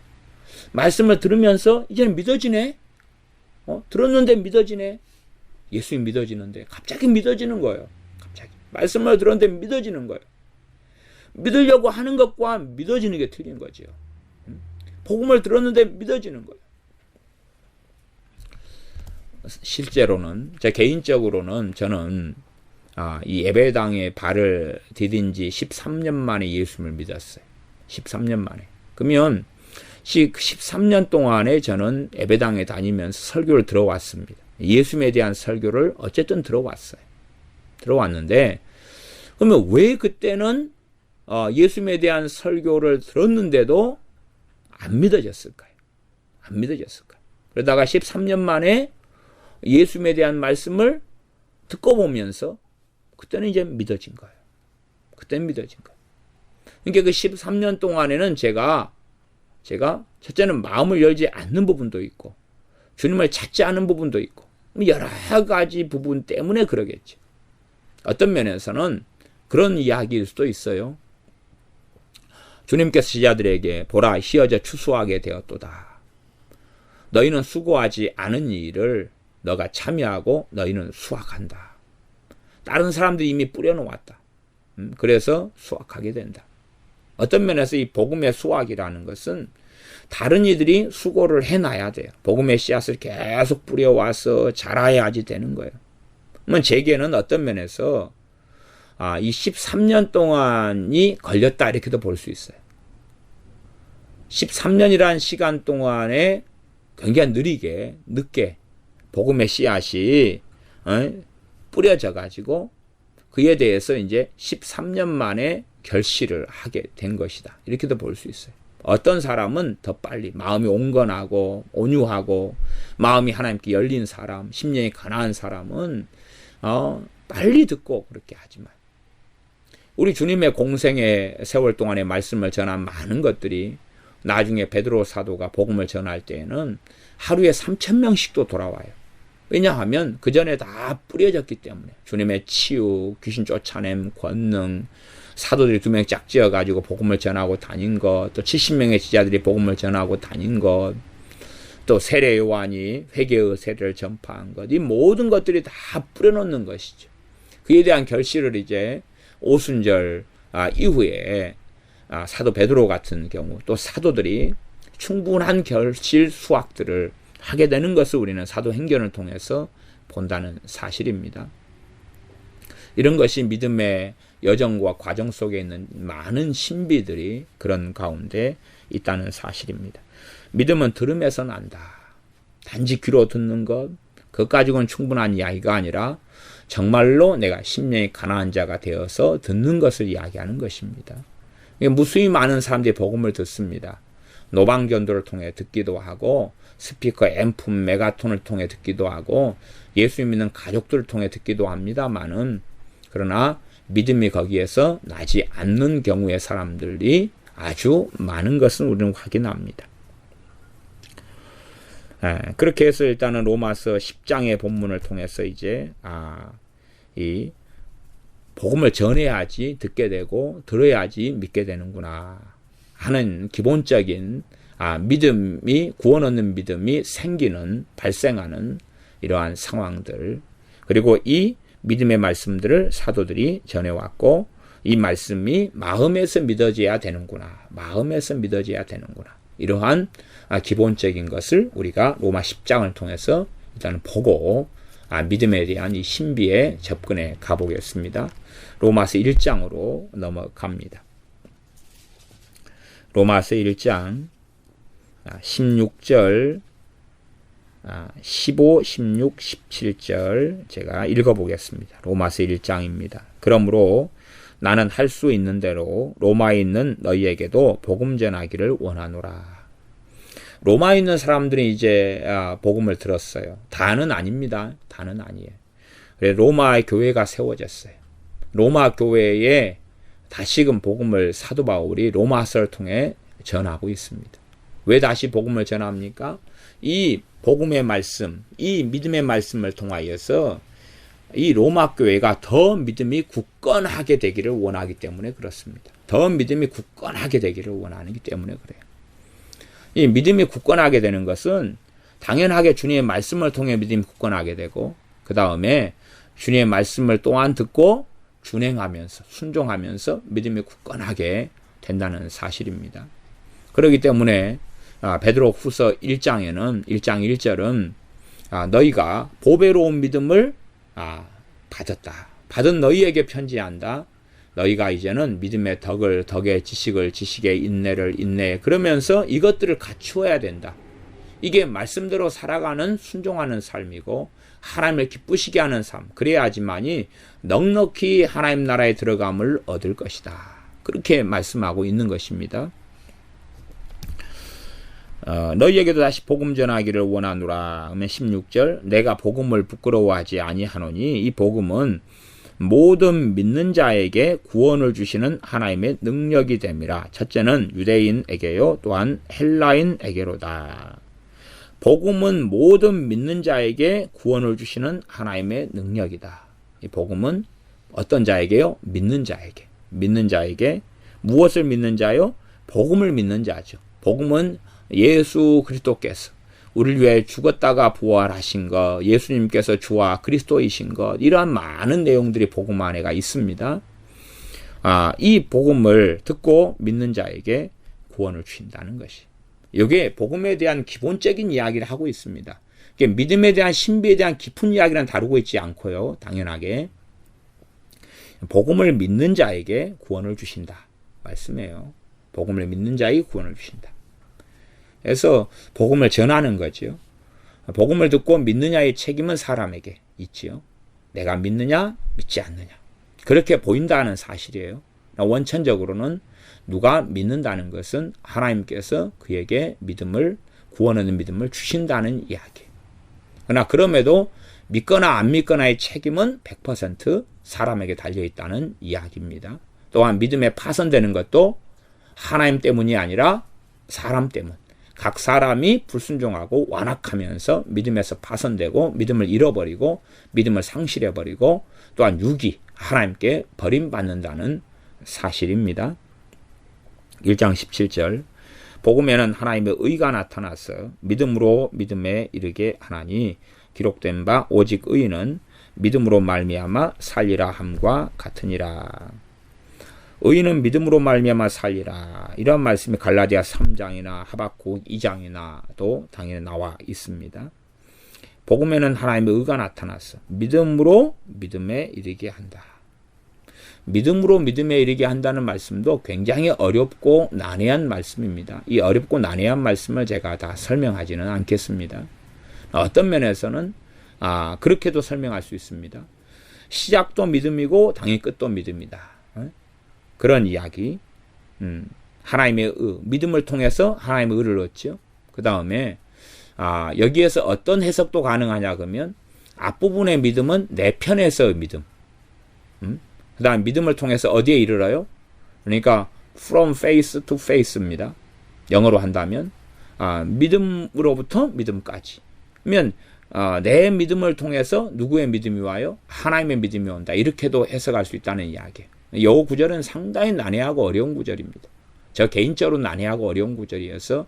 말씀을 들으면서 이제는 믿어지네? 들었는데 믿어지네? 예수님 믿어지는데 갑자기 믿어지는 거예요. 갑자기. 말씀을 들었는데 믿어지는 거예요. 믿으려고 하는 것과 믿어지는 게 틀린 거죠. 복음을 들었는데 믿어지는 거예요. 실제로는 제 개인적으로는 저는 이 예배당에 발을 디딘 지 13년 만에 예수님을 믿었어요. 13년 만에. 그러면 13년 동안에 저는 예배당에 다니면서 설교를 들어왔습니다. 예수님에 대한 설교를 어쨌든 들어왔어요. 들어왔는데 그러면 왜 그때는 예수님에 대한 설교를 들었는데도 안 믿어졌을까요? 안 믿어졌을까요? 그러다가 13년 만에 예수님에 대한 말씀을 듣고 보면서 그때는 이제 믿어진 거예요. 그때는 믿어진 거예요. 그러니까 그 13년 동안에는 제가 첫째는 마음을 열지 않는 부분도 있고 주님을 찾지 않은 부분도 있고 여러 가지 부분 때문에 그러겠죠. 어떤 면에서는 그런 이야기일 수도 있어요. 주님께서 제자들에게 보라 휘어져 추수하게 되었도다. 너희는 수고하지 않은 일을 너가 참여하고 너희는 수확한다. 다른 사람들이 이미 뿌려놓았다. 그래서 수확하게 된다. 어떤 면에서 이 복음의 수확이라는 것은 다른 이들이 수고를 해놔야 돼요. 복음의 씨앗을 계속 뿌려와서 자라야지 되는 거예요. 그러면 제게는 어떤 면에서 이 13년 동안이 걸렸다 이렇게도 볼 수 있어요. 13년이라는 시간 동안에 굉장히 늦게 복음의 씨앗이 뿌려져 가지고 그에 대해서 이제 13년 만에 결실을 하게 된 것이다. 이렇게도 볼 수 있어요. 어떤 사람은 더 빨리 마음이 온건하고 온유하고 마음이 하나님께 열린 사람, 심령이 가난한 사람은 빨리 듣고 그렇게 하지만 우리 주님의 공생의 세월 동안의 말씀을 전한 많은 것들이 나중에 베드로 사도가 복음을 전할 때에는 하루에 3,000명씩도 돌아와요. 왜냐하면 그 전에 다 뿌려졌기 때문에 주님의 치유, 귀신 쫓아냄, 권능, 사도들이 2명 짝지어가지고 복음을 전하고 다닌 것, 또 70명의 지자들이 복음을 전하고 다닌 것, 또 세례 요한이 회개의 세례를 전파한 것, 이 모든 것들이 다 뿌려놓는 것이죠. 그에 대한 결실을 이제 오순절 이후에 사도 베드로 같은 경우 또 사도들이 충분한 결실 수확들을 하게 되는 것을 우리는 사도행전을 통해서 본다는 사실입니다. 이런 것이 믿음의 여정과 과정 속에 있는 많은 신비들이 그런 가운데 있다는 사실입니다. 믿음은 들음에서 난다. 단지 귀로 듣는 것, 그것 가지고는 충분한 이야기가 아니라 정말로 내가 심령이 가난한 자가 되어서 듣는 것을 이야기하는 것입니다. 무수히 많은 사람들이 복음을 듣습니다. 노방전도를 통해 듣기도 하고 스피커 앰프 메가톤을 통해 듣기도 하고 예수 믿는 가족들을 통해 듣기도 합니다만은 그러나 믿음이 거기에서 나지 않는 경우의 사람들이 아주 많은 것은 우리는 확인합니다. 그렇게 해서 일단은 로마서 10장의 본문을 통해서 이제 이 복음을 전해야지 듣게 되고 들어야지 믿게 되는구나 하는 기본적인 믿음이 구원 얻는 믿음이 생기는 발생하는 이러한 상황들, 그리고 이 믿음의 말씀들을 사도들이 전해왔고 이 말씀이 마음에서 믿어져야 되는구나, 마음에서 믿어져야 되는구나, 이러한 기본적인 것을 우리가 로마 10장을 통해서 일단 보고 믿음에 대한 이 신비에 접근해 가보겠습니다. 로마서 1장으로 넘어갑니다. 로마서 1장 16절 15, 16, 17절 제가 읽어보겠습니다. 로마서 1장입니다. 그러므로 나는 할 수 있는 대로 로마에 있는 너희에게도 복음 전하기를 원하노라. 로마에 있는 사람들이 이제 복음을 들었어요. 다는 아닙니다. 다는 아니에요. 로마의 교회가 세워졌어요. 로마 교회에 다시금 복음을 사도 바울이 로마서를 통해 전하고 있습니다. 왜 다시 복음을 전합니까? 이 복음의 말씀, 이 믿음의 말씀을 통하여서 이 로마 교회가 더 믿음이 굳건하게 되기를 원하기 때문에 그렇습니다. 더 믿음이 굳건하게 되기를 원하기 때문에 그래요. 이 믿음이 굳건하게 되는 것은 당연하게 주님의 말씀을 통해 믿음이 굳건하게 되고 그 다음에 주님의 말씀을 또한 듣고 준행하면서 순종하면서 믿음이 굳건하게 된다는 사실입니다. 그렇기 때문에 베드로 후서 1장에는 1장 1절은 너희가 보배로운 믿음을 받았다. 받은 너희에게 편지한다. 너희가 이제는 믿음의 덕의 지식을 지식의 인내를 인내에 그러면서 이것들을 갖추어야 된다. 이게 말씀대로 살아가는 순종하는 삶이고 하나님을 기쁘시게 하는 삶. 그래야지만이 넉넉히 하나님 나라에 들어감을 얻을 것이다. 그렇게 말씀하고 있는 것입니다. 너희에게도 다시 복음 전하기를 원하노라 하면 16절 내가 복음을 부끄러워하지 아니하노니 이 복음은 모든 믿는 자에게 구원을 주시는 하나님의 능력이 됨이라. 첫째는 유대인에게요 또한 헬라인에게로다. 복음은 모든 믿는 자에게 구원을 주시는 하나님의 능력이다. 이 복음은 어떤 자에게요? 믿는 자에게. 믿는 자에게 무엇을 믿는 자요? 복음을 믿는 자죠. 복음은 예수 그리스도께서 우리를 위해 죽었다가 부활하신 것, 예수님께서 주와 그리스도이신 것, 이러한 많은 내용들이 복음 안에가 있습니다. 이 복음을 듣고 믿는 자에게 구원을 주신다는 것이. 이게 복음에 대한 기본적인 이야기를 하고 있습니다. 믿음에 대한 신비에 대한 깊은 이야기는 다루고 있지 않고요. 당연하게 복음을 믿는 자에게 구원을 주신다 말씀이에요. 복음을 믿는 자에게 구원을 주신다. 그래서 복음을 전하는 거죠. 복음을 듣고 믿느냐의 책임은 사람에게 있지요. 내가 믿느냐 믿지 않느냐 그렇게 보인다는 사실이에요. 원천적으로는 누가 믿는다는 것은 하나님께서 그에게 구원 얻는 믿음을 주신다는 이야기. 그러나 그럼에도 믿거나 안 믿거나의 책임은 100% 사람에게 달려있다는 이야기입니다. 또한 믿음에 파손되는 것도 하나님 때문이 아니라 사람 때문. 각 사람이 불순종하고 완악하면서 믿음에서 파손되고 믿음을 잃어버리고 믿음을 상실해버리고 또한 육이 하나님께 버림받는다는 사실입니다. 1장 17절 복음에는 하나님의 의가 나타나서 믿음으로 믿음에 이르게 하나니 기록된 바 오직 의인은 믿음으로 말미암아 살리라 함과 같으니라. 의인은 믿음으로 말미암아 살리라. 이런 말씀이 갈라디아 3장이나 하박국 2장이나도 당연히 나와 있습니다. 복음에는 하나님의 의가 나타나서 믿음으로 믿음에 이르게 한다. 믿음으로 믿음에 이르게 한다는 말씀도 굉장히 어렵고 난해한 말씀입니다. 이 어렵고 난해한 말씀을 제가 다 설명하지는 않겠습니다. 어떤 면에서는 그렇게도 설명할 수 있습니다. 시작도 믿음이고 당연히 끝도 믿음이다. 그런 이야기. 하나님의 의, 믿음을 통해서 하나님의 의를 얻죠. 그 다음에 여기에서 어떤 해석도 가능하냐 그러면 앞부분의 믿음은 내 편에서의 믿음. 그 다음 믿음을 통해서 어디에 이르러요? 그러니까 from faith to faith입니다. 영어로 한다면 믿음으로부터 믿음까지. 그러면 내 믿음을 통해서 누구의 믿음이 와요? 하나님의 믿음이 온다. 이렇게도 해석할 수 있다는 이야기. 이 구절은 상당히 난해하고 어려운 구절입니다. 저 개인적으로 난해하고 어려운 구절이어서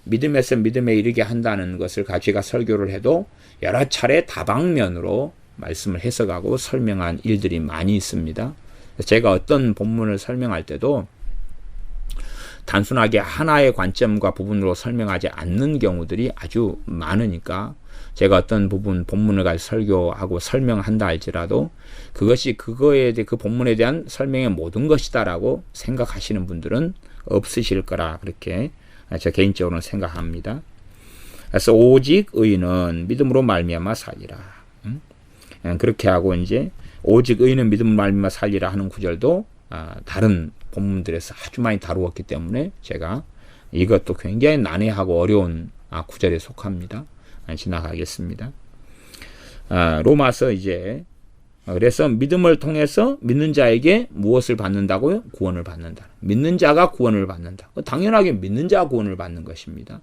믿음에서 믿음에 이르게 한다는 것을 가지고 설교를 해도 여러 차례 다방면으로 말씀을 해석하고 설명한 일들이 많이 있습니다. 제가 어떤 본문을 설명할 때도 단순하게 하나의 관점과 부분으로 설명하지 않는 경우들이 아주 많으니까 제가 어떤 본문을 가지고 설교하고 설명한다 할지라도 그것이 그거에 대해 그 본문에 대한 설명의 모든 것이다라고 생각하시는 분들은 없으실 거라 그렇게 저 개인적으로는 생각합니다. 그래서 오직 의인은 믿음으로 말미암아 살리라. 그렇게 하고 이제 오직 의인은 믿음으로 말미암아 살리라 하는 구절도 다른 본문들에서 아주 많이 다루었기 때문에 제가 이것도 굉장히 난해하고 어려운 구절에 속합니다. 지나가겠습니다. 로마서 이제 그래서 믿음을 통해서 믿는 자에게 무엇을 받는다고요? 구원을 받는다. 믿는 자가 구원을 받는다. 당연하게 믿는 자가 구원을 받는 것입니다.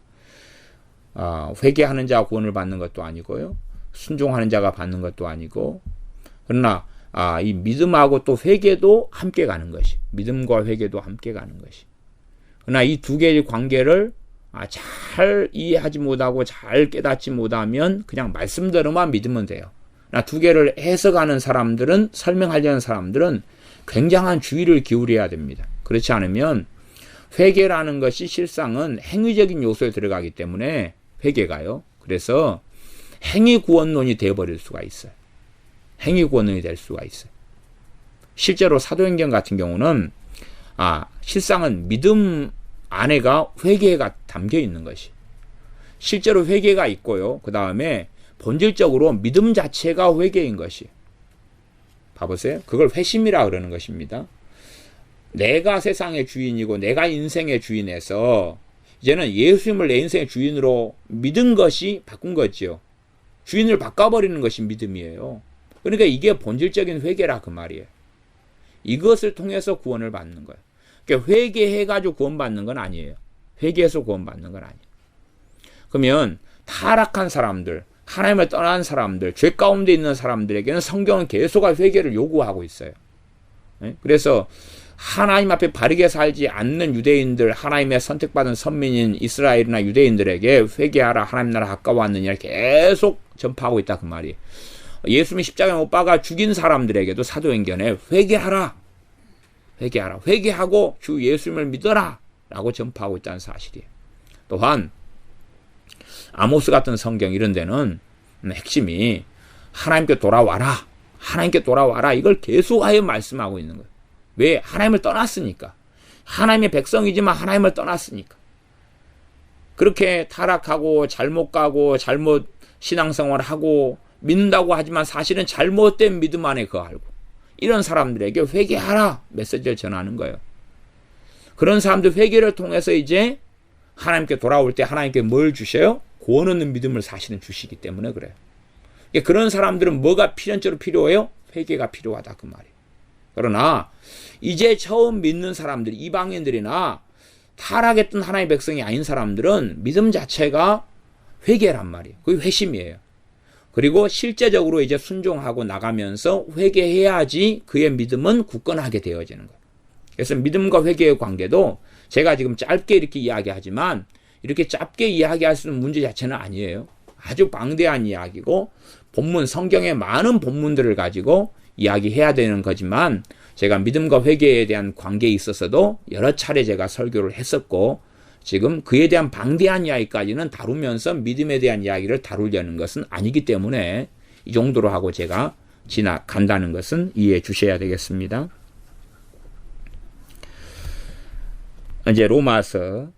회개하는 자가 구원을 받는 것도 아니고요. 순종하는 자가 받는 것도 아니고 그러나 이 믿음하고 또 회개도 함께 가는 것이 믿음과 회개도 함께 가는 것이 그러나 이 두 개의 관계를 잘 이해하지 못하고 잘 깨닫지 못하면 그냥 말씀대로만 믿으면 돼요. 두 개를 해석하는 사람들은 설명하려는 사람들은 굉장한 주의를 기울여야 됩니다. 그렇지 않으면 회개라는 것이 실상은 행위적인 요소에 들어가기 때문에 회개가요. 그래서 행위 구원론이 되어버릴 수가 있어요. 행위 구원론이 될 수가 있어요. 실제로 사도행전 같은 경우는 실상은 믿음 안에가 회개가 담겨 있는 것이 실제로 회개가 있고요. 그 다음에 본질적으로 믿음 자체가 회개인 것이 봐보세요. 그걸 회심이라 그러는 것입니다. 내가 세상의 주인이고 내가 인생의 주인에서 이제는 예수님을 내 인생의 주인으로 믿은 것이 바꾼 거죠. 주인을 바꿔버리는 것이 믿음이에요. 그러니까 이게 본질적인 회개라 그 말이에요. 이것을 통해서 구원을 받는 거예요. 그러니까 회개해가지고 구원받는 건 아니에요. 회개해서 구원받는 건 아니에요. 그러면 타락한 사람들, 하나님을 떠난 사람들, 죄 가운데 있는 사람들에게는 성경은 계속 회개를 요구하고 있어요. 그래서 하나님 앞에 바르게 살지 않는 유대인들, 하나님의 선택받은 선민인 이스라엘이나 유대인들에게 회개하라, 하나님 나라 가까웠느냐 계속 전파하고 있다 그 말이에요. 예수님이 십자가에 못 박아 죽인 사람들에게도 사도행전에 회개하라, 회개하라, 회개하고 주 예수님을 믿어라 라고 전파하고 있다는 사실이에요. 또한 아모스 같은 성경 이런 데는 핵심이 하나님께 돌아와라, 하나님께 돌아와라 이걸 계속하여 말씀하고 있는 거예요. 왜? 하나님을 떠났으니까. 하나님의 백성이지만 하나님을 떠났으니까. 그렇게 타락하고 잘못 가고 잘못 신앙생활을 하고 믿는다고 하지만 사실은 잘못된 믿음 안에 거하고 이런 사람들에게 회개하라 메시지를 전하는 거예요. 그런 사람들 회개를 통해서 이제 하나님께 돌아올 때 하나님께 뭘 주셔요? 구원 얻는 믿음을 사실은 주시기 때문에 그래요. 그런 사람들은 뭐가 필연적으로 필요해요? 회개가 필요하다 그 말이에요. 그러나 이제 처음 믿는 사람들, 이방인들이나 타락했던 하나님의 백성이 아닌 사람들은 믿음 자체가 회개란 말이에요. 그게 회심이에요. 그리고 실제적으로 이제 순종하고 나가면서 회개해야지 그의 믿음은 굳건하게 되어지는 거예요. 그래서 믿음과 회개의 관계도 제가 지금 짧게 이렇게 이야기하지만 이렇게 짧게 이야기할 수 있는 문제 자체는 아니에요. 아주 방대한 이야기고 본문, 성경의 많은 본문들을 가지고 이야기해야 되는 거지만 제가 믿음과 회개에 대한 관계에 있어서도 여러 차례 제가 설교를 했었고 지금 그에 대한 방대한 이야기까지는 다루면서 믿음에 대한 이야기를 다루려는 것은 아니기 때문에 이 정도로 하고 제가 지나간다는 것은 이해해 주셔야 되겠습니다. 이제 로마서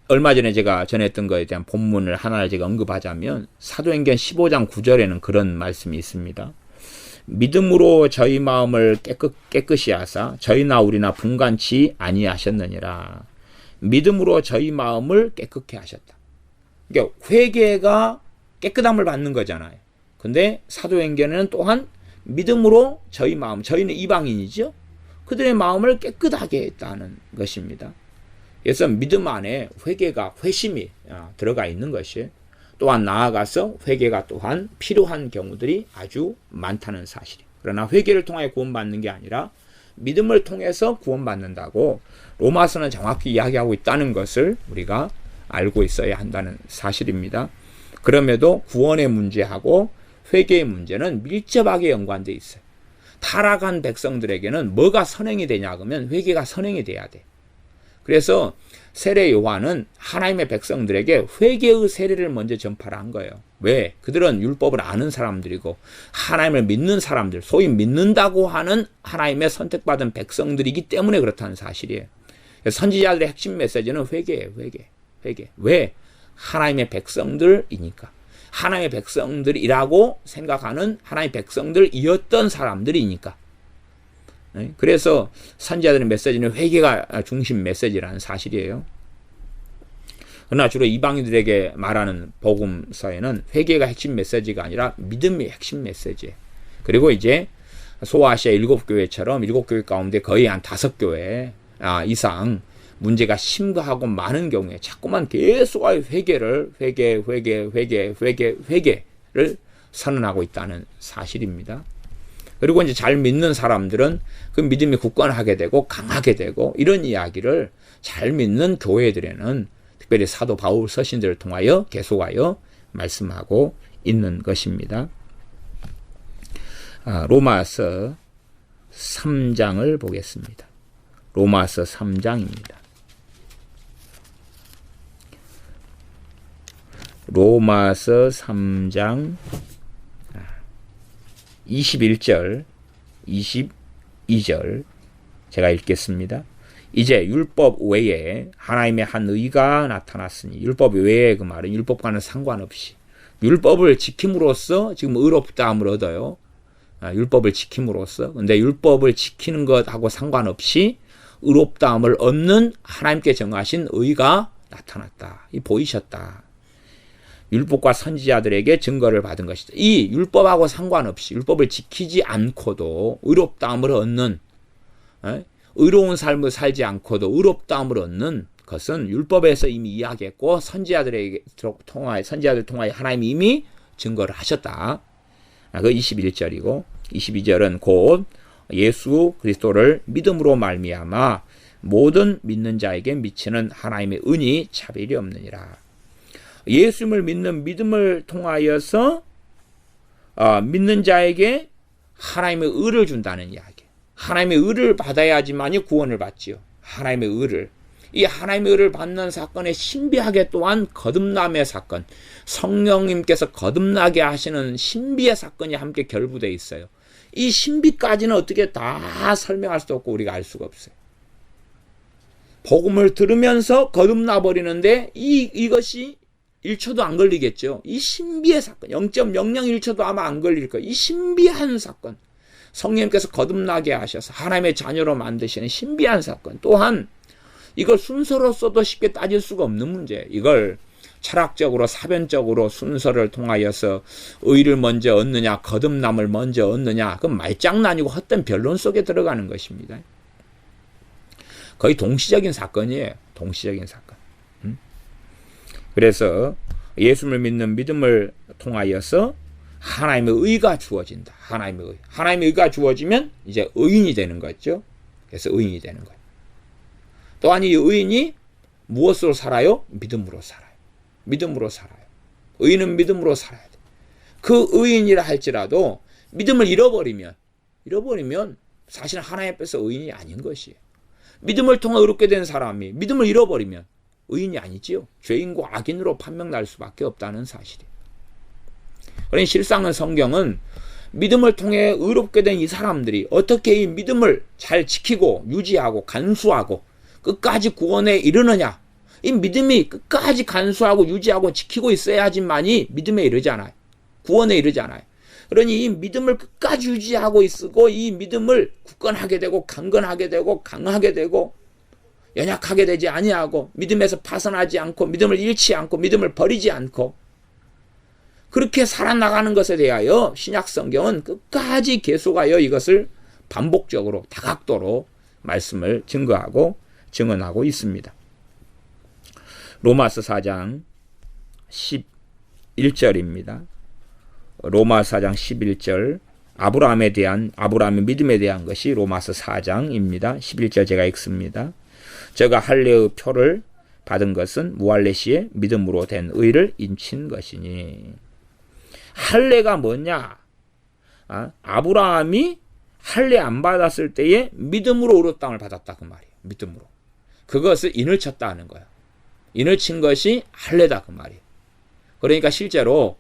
얼마 전에 제가 전했던 것에 대한 본문을 하나를 제가 언급하자면 사도행전 15장 9절에는 그런 말씀이 있습니다. 믿음으로 저희 마음을 깨끗이 하사 저희나 우리나 분간치 아니하셨느니라. 믿음으로 저희 마음을 깨끗게 하셨다. 그러니까 회개가 깨끗함을 받는 거잖아요. 근데 사도행전에는 또한 믿음으로 저희 마음, 저희는 이방인이죠. 그들의 마음을 깨끗하게 했다는 것입니다. 그래서 믿음 안에 회개가, 회심이 들어가 있는 것이 또한 나아가서 회개가 또한 필요한 경우들이 아주 많다는 사실이에요. 그러나 회개를 통하여 구원받는 게 아니라 믿음을 통해서 구원받는다고 로마서는 정확히 이야기하고 있다는 것을 우리가 알고 있어야 한다는 사실입니다. 그럼에도 구원의 문제하고 회개의 문제는 밀접하게 연관되어 있어요. 타락한 백성들에게는 뭐가 선행이 되냐 그러면 회개가 선행이 돼야 돼. 그래서 세례 요한은 하나님의 백성들에게 회개의 세례를 먼저 전파를 한 거예요. 왜? 그들은 율법을 아는 사람들이고 하나님을 믿는 사람들, 소위 믿는다고 하는 하나님의 선택받은 백성들이기 때문에 그렇다는 사실이에요. 선지자들의 핵심 메시지는 회개예요. 회개. 왜? 하나님의 백성들이니까. 하나님의 백성들이라고 생각하는 하나님의 백성들이었던 사람들이니까. 그래서 선지자들의 메시지는 회개가 중심 메시지라는 사실이에요. 그러나 주로 이방인들에게 말하는 복음서에는 회개가 핵심 메시지가 아니라 믿음이 핵심 메시지예요. 그리고 이제 소아시아 7교회처럼 7교회 가운데 거의 한 5교회 이상 문제가 심각하고 많은 경우에 자꾸만 계속 회개를 선언하고 있다는 사실입니다. 그리고 이제 잘 믿는 사람들은 그 믿음이 굳건하게 되고 강하게 되고 이런 이야기를 잘 믿는 교회들에는 특별히 사도 바울 서신들을 통하여 계속하여 말씀하고 있는 것입니다. 로마서 3장을 보겠습니다. 로마서 3장입니다. 로마서 3장 21절, 22절 제가 읽겠습니다. 이제 율법 외에 하나님의 한 의가 나타났으니 율법 외에 그 말은 율법과는 상관없이 율법을 지킴으로써 지금 의롭다함을 얻어요. 율법을 지킴으로써. 근데 율법을 지키는 것하고 상관없이 의롭다함을 얻는 하나님께 정하신 의가 나타났다. 보이셨다. 율법과 선지자들에게 증거를 받은 것이다. 이 율법하고 상관없이 율법을 지키지 않고도 의롭다함을 얻는 의로운 삶을 살지 않고도 의롭다함을 얻는 것은 율법에서 이미 이야기했고 선지자들 통하여 하나님이 이미 증거를 하셨다. 그 21절이고 22절은 곧 예수 그리스도를 믿음으로 말미암아 모든 믿는 자에게 미치는 하나님의 은이 차별이 없느니라. 예수님을 믿는 믿음을 통하여서 믿는 자에게 하나님의 의를 준다는 이야기. 하나님의 의를 받아야지만이 구원을 받지요. 하나님의 의를. 이 하나님의 의를 받는 사건에 신비하게 또한 거듭남의 사건, 성령님께서 거듭나게 하시는 신비의 사건이 함께 결부되어 있어요. 이 신비까지는 어떻게 다 설명할 수도 없고 우리가 알 수가 없어요. 복음을 들으면서 거듭나 버리는데 이것이 1초도 안 걸리겠죠. 이 신비의 사건, 0.001초도 아마 안 걸릴 거예요. 이 신비한 사건, 성령님께서 거듭나게 하셔서 하나님의 자녀로 만드시는 신비한 사건, 또한 이걸 순서로서도 쉽게 따질 수가 없는 문제, 이걸 철학적으로 사변적으로 순서를 통하여서 의를 먼저 얻느냐 거듭남을 먼저 얻느냐, 그건 말장난이고 헛된 변론 속에 들어가는 것입니다. 거의 동시적인 사건이에요. 동시적인 사건. 그래서 예수를 믿는 믿음을 통하여서 하나님의 의가 주어진다. 하나님의 의가 주어지면 이제 의인이 되는 거죠. 그래서 의인이 되는 거예요. 또한 이 의인이 무엇으로 살아요? 믿음으로 살아요. 믿음으로 살아요. 의인은 믿음으로 살아야 돼. 그 의인이라 할지라도 믿음을 잃어버리면 사실 하나님 앞에서 의인이 아닌 것이에요. 믿음을 통해 의롭게 된 사람이 믿음을 잃어버리면 의인이 아니지요. 죄인과 악인으로 판명날 수밖에 없다는 사실이에요. 그러니 실상은 성경은 믿음을 통해 의롭게 된 이 사람들이 어떻게 이 믿음을 잘 지키고 유지하고 간수하고 끝까지 구원에 이르느냐, 이 믿음이 끝까지 간수하고 유지하고 지키고 있어야지만이 믿음에 이르잖아요. 구원에 이르잖아요. 그러니 이 믿음을 끝까지 유지하고 있고 이 믿음을 굳건하게 되고 강건하게 되고 강하게 되고 연약하게 되지 아니하고 믿음에서 파산하지 않고 믿음을 잃지 않고 믿음을 버리지 않고 그렇게 살아나가는 것에 대하여 신약 성경은 끝까지 계속하여 이것을 반복적으로 다각도로 말씀을 증거하고 증언하고 있습니다. 로마서 4장 11절입니다. 로마서 4장 11절, 아브라함의 믿음에 대한 것이 로마서 4장입니다. 11절 제가 읽습니다. 저가 할례의 표를 받은 것은 무할례 시에 믿음으로 된 의를 인친 것이니. 할례가 뭐냐? 아브라함이 할례 안 받았을 때에 믿음으로 의롭다함을 받았다 그 말이에요. 믿음으로. 그것을 인을 쳤다 하는 거예요. 인을 친 것이 할례다 그 말이에요. 그러니까 실제로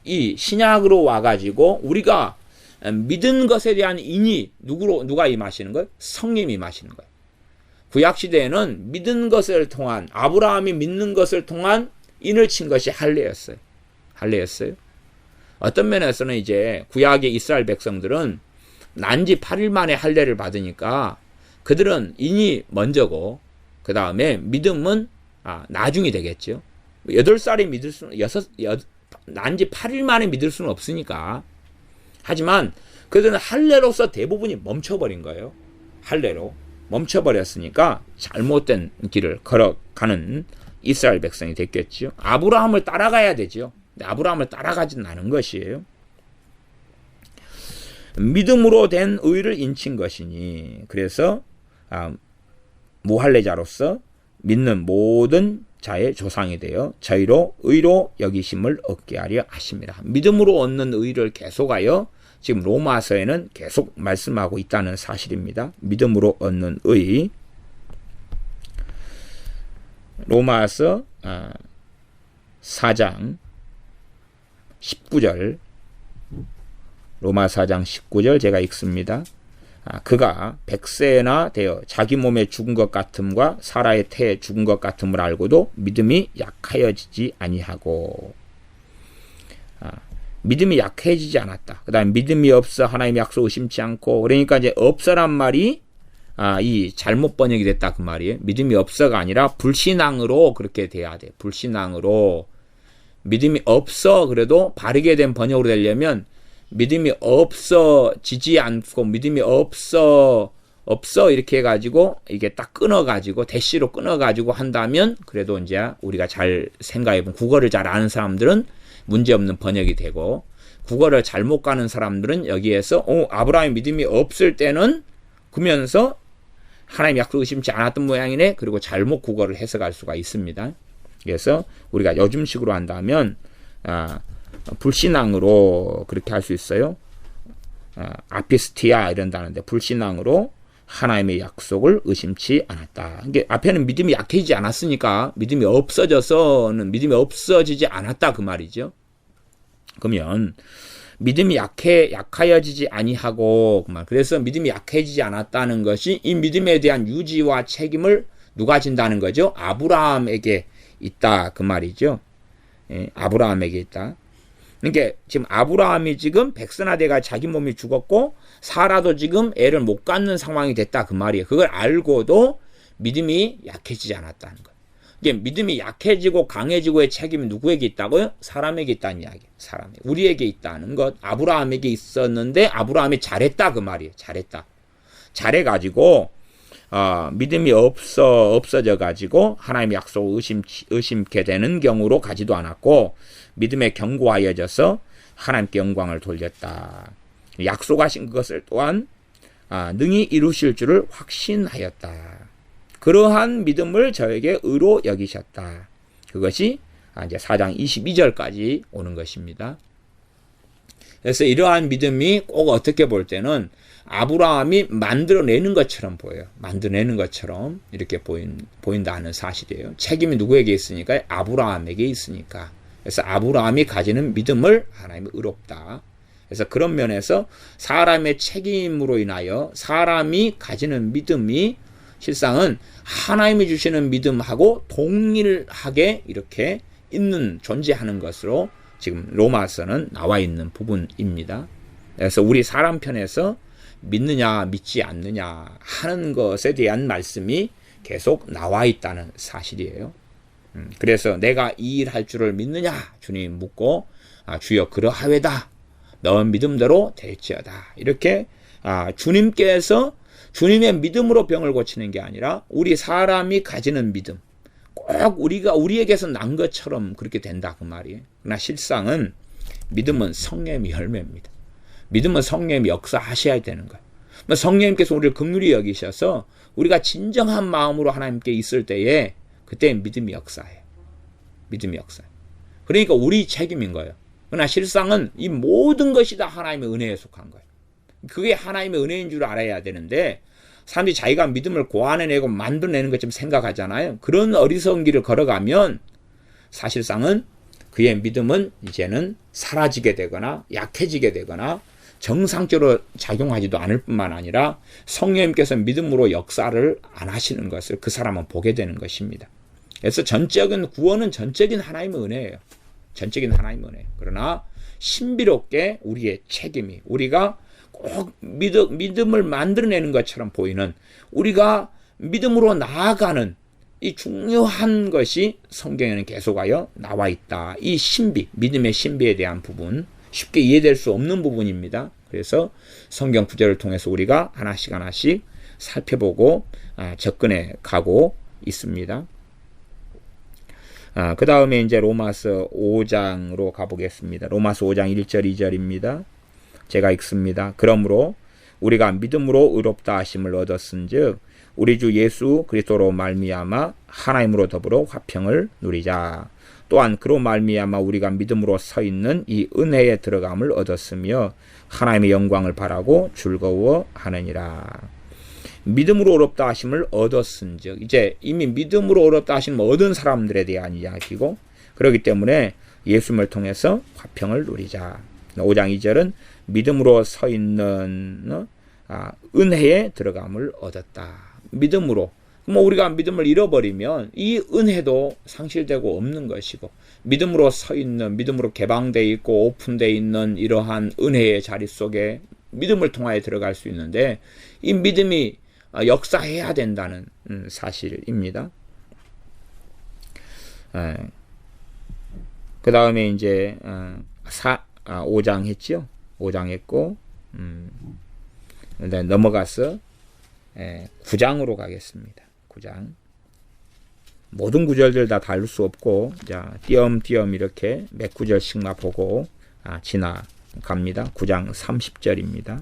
이 신약으로 와가지고 우리가 믿은 것에 대한 인이 누가 임하시는 거예요? 성령이 임하시는 거예요. 구약시대에는 믿은 것을 통한, 아브라함이 믿는 것을 통한 인을 친 것이 할례였어요. 어떤 면에서는 이제 구약의 이스라엘 백성들은 난지 8일 만에 할례를 받으니까 그들은 인이 먼저고 그 다음에 믿음은 나중이 되겠죠. 8살에 믿을 수는 난지 8일 만에 믿을 수는 없으니까. 하지만 그들은 할례로서 대부분이 멈춰버린 거예요. 할례로 멈춰버렸으니까 잘못된 길을 걸어가는 이스라엘 백성이 됐겠죠. 아브라함을 따라가야 되죠. 근데 아브라함을 따라가지는 않은 것이에요. 믿음으로 된 의를 인친 것이니, 그래서 무할례자로서 믿는 모든 자의 조상이 되어 저희로 의로 여기심을 얻게 하려 하십니다. 믿음으로 얻는 의를 계속하여 지금 로마서에는 계속 말씀하고 있다는 사실입니다. 믿음으로 얻는 의. 로마서 4장 19절, 로마 4장 19절 제가 읽습니다. 그가 100세나 되어 자기 몸에 죽은 것 같음과 사라의 태에 죽은 것 같음을 알고도 믿음이 약하여지지 아니하고, 믿음이 약해지지 않았다. 그 다음에 믿음이 없어 하나님의 약속을 의심치 않고, 그러니까 이제 없어란 말이 이 잘못 번역이 됐다 그 말이에요. 믿음이 없어가 아니라 불신앙으로 그렇게 돼야 돼. 불신앙으로. 믿음이 없어 그래도 바르게 된 번역으로 되려면 믿음이 없어지지 않고 믿음이 없어 이렇게 해가지고 이게 딱 끊어가지고 대시로 끊어가지고 한다면 그래도 이제 우리가 잘 생각해보면 국어를 잘 아는 사람들은 문제없는 번역이 되고, 국어를 잘못 가는 사람들은 여기에서 아브라함이 믿음이 없을 때는 그러면서 하나님 약속 의심치 않았던 모양이네, 그리고 잘못 국어를 해석할 수가 있습니다. 그래서 우리가 요즘식으로 한다면 불신앙으로 그렇게 할 수 있어요. 아피스티아 이런다는데 불신앙으로 하나님의 약속을 의심치 않았다. 이게 앞에는 믿음이 약해지지 않았으니까 믿음이 없어져서는 믿음이 없어지지 않았다 그 말이죠. 그러면 믿음이 약하여지지 아니하고 그만. 그래서 믿음이 약해지지 않았다는 것이 이 믿음에 대한 유지와 책임을 누가 진다는 거죠? 아브라함에게 있다 그 말이죠. 아브라함에게 있다. 그러니까 지금 아브라함이 지금 백선화돼가 자기 몸이 죽었고 사라도 지금 애를 못 갖는 상황이 됐다 그 말이에요. 그걸 알고도 믿음이 약해지지 않았다는 거예요. 이게 믿음이 약해지고 강해지고의 책임이 누구에게 있다고요? 사람에게 있다는 이야기예요. 사람에게. 우리에게 있다는 것. 아브라함에게 있었는데 아브라함이 잘했다 그 말이에요. 잘했다. 잘해가지고 믿음이 없어져 가지고 하나님의 약속을 의심케 되는 경우로 가지도 않았고 믿음에 견고하여져서 하나님께 영광을 돌렸다. 약속하신 것을 또한 능히 이루실 줄을 확신하였다. 그러한 믿음을 저에게 의로 여기셨다. 그것이 이제 4장 22절까지 오는 것입니다. 그래서 이러한 믿음이 꼭 어떻게 볼 때는 아브라함이 만들어내는 것처럼 보여요. 만들어내는 것처럼 이렇게 보인다는 사실이에요. 책임이 누구에게 있으니까? 아브라함에게 있으니까. 그래서 아브라함이 가지는 믿음을 하나님이 의롭다. 그래서 그런 면에서 사람의 책임으로 인하여 사람이 가지는 믿음이 실상은 하나님이 주시는 믿음하고 동일하게 이렇게 있는 존재하는 것으로 지금 로마서는 나와 있는 부분입니다. 그래서 우리 사람 편에서 믿느냐 믿지 않느냐 하는 것에 대한 말씀이 계속 나와 있다는 사실이에요. 그래서 내가 이 일 할 줄을 믿느냐 주님 묻고 주여 그러하외다 너 믿음대로 될지어다. 이렇게 주님께서 주님의 믿음으로 병을 고치는 게 아니라 우리 사람이 가지는 믿음 꼭 우리에게서 난 것처럼 그렇게 된다 그 말이에요. 그러나 실상은 믿음은 성령의 열매입니다. 믿음은 성령님이 역사하셔야 되는 거예요. 성령님께서 우리를 긍휼히 여기셔서 우리가 진정한 마음으로 하나님께 있을 때에 그때 믿음이 역사해요. 믿음이 역사해요. 그러니까 우리 책임인 거예요. 그러나 실상은 이 모든 것이 다 하나님의 은혜에 속한 거예요. 그게 하나님의 은혜인 줄 알아야 되는데 사람들이 자기가 믿음을 고안해내고 만들어내는 것처럼 생각하잖아요. 그런 어리석은 길을 걸어가면 사실상은 그의 믿음은 이제는 사라지게 되거나 약해지게 되거나 정상적으로 작용하지도 않을 뿐만 아니라 성령님께서 믿음으로 역사를 안 하시는 것을 그 사람은 보게 되는 것입니다. 그래서 전적인 구원은 전적인 하나님의 은혜예요. 전적인 하나님의 은혜예요. 그러나 신비롭게 우리의 책임이 우리가 꼭 믿음을 만들어내는 것처럼 보이는 우리가 믿음으로 나아가는 이 중요한 것이 성경에는 계속하여 나와 있다. 이 신비, 믿음의 신비에 대한 부분 쉽게 이해될 수 없는 부분입니다. 그래서 성경 구절을 통해서 우리가 하나씩 하나씩 살펴보고 접근해 가고 있습니다. 그 다음에 이제 로마서 5장으로 가보겠습니다. 로마서 5장 1절 2절입니다. 제가 읽습니다. 그러므로 우리가 믿음으로 의롭다 하심을 얻었은즉 우리 주 예수 그리스도로 말미암아 하나님으로 더불어 화평을 누리자. 또한 그로 말미암아 우리가 믿음으로 서 있는 이 은혜에 들어감을 얻었으며 하나님의 영광을 바라고 즐거워하느니라. 믿음으로 의롭다 하심을 얻었은즉 이제 이미 믿음으로 의롭다 하심을 얻은 사람들에 대한 이야기고 그렇기 때문에 예수님을 통해서 화평을 누리자. 5장 2절은 믿음으로 서 있는 은혜에 들어감을 얻었다. 믿음으로. 우리가 믿음을 잃어버리면 이 은혜도 상실되고 없는 것이고 믿음으로 서 있는 믿음으로 개방되어 있고 오픈되어 있는 이러한 은혜의 자리 속에 믿음을 통하여 들어갈 수 있는데 이 믿음이 역사해야 된다는 사실입니다. 그 다음에 이제 5장 했죠. 5장 했고 넘어가서 9장으로 가겠습니다. 9장. 모든 구절들 다 다룰 수 없고 자 띄엄띄엄 이렇게 몇 구절씩만 보고 지나갑니다. 9장 30절입니다.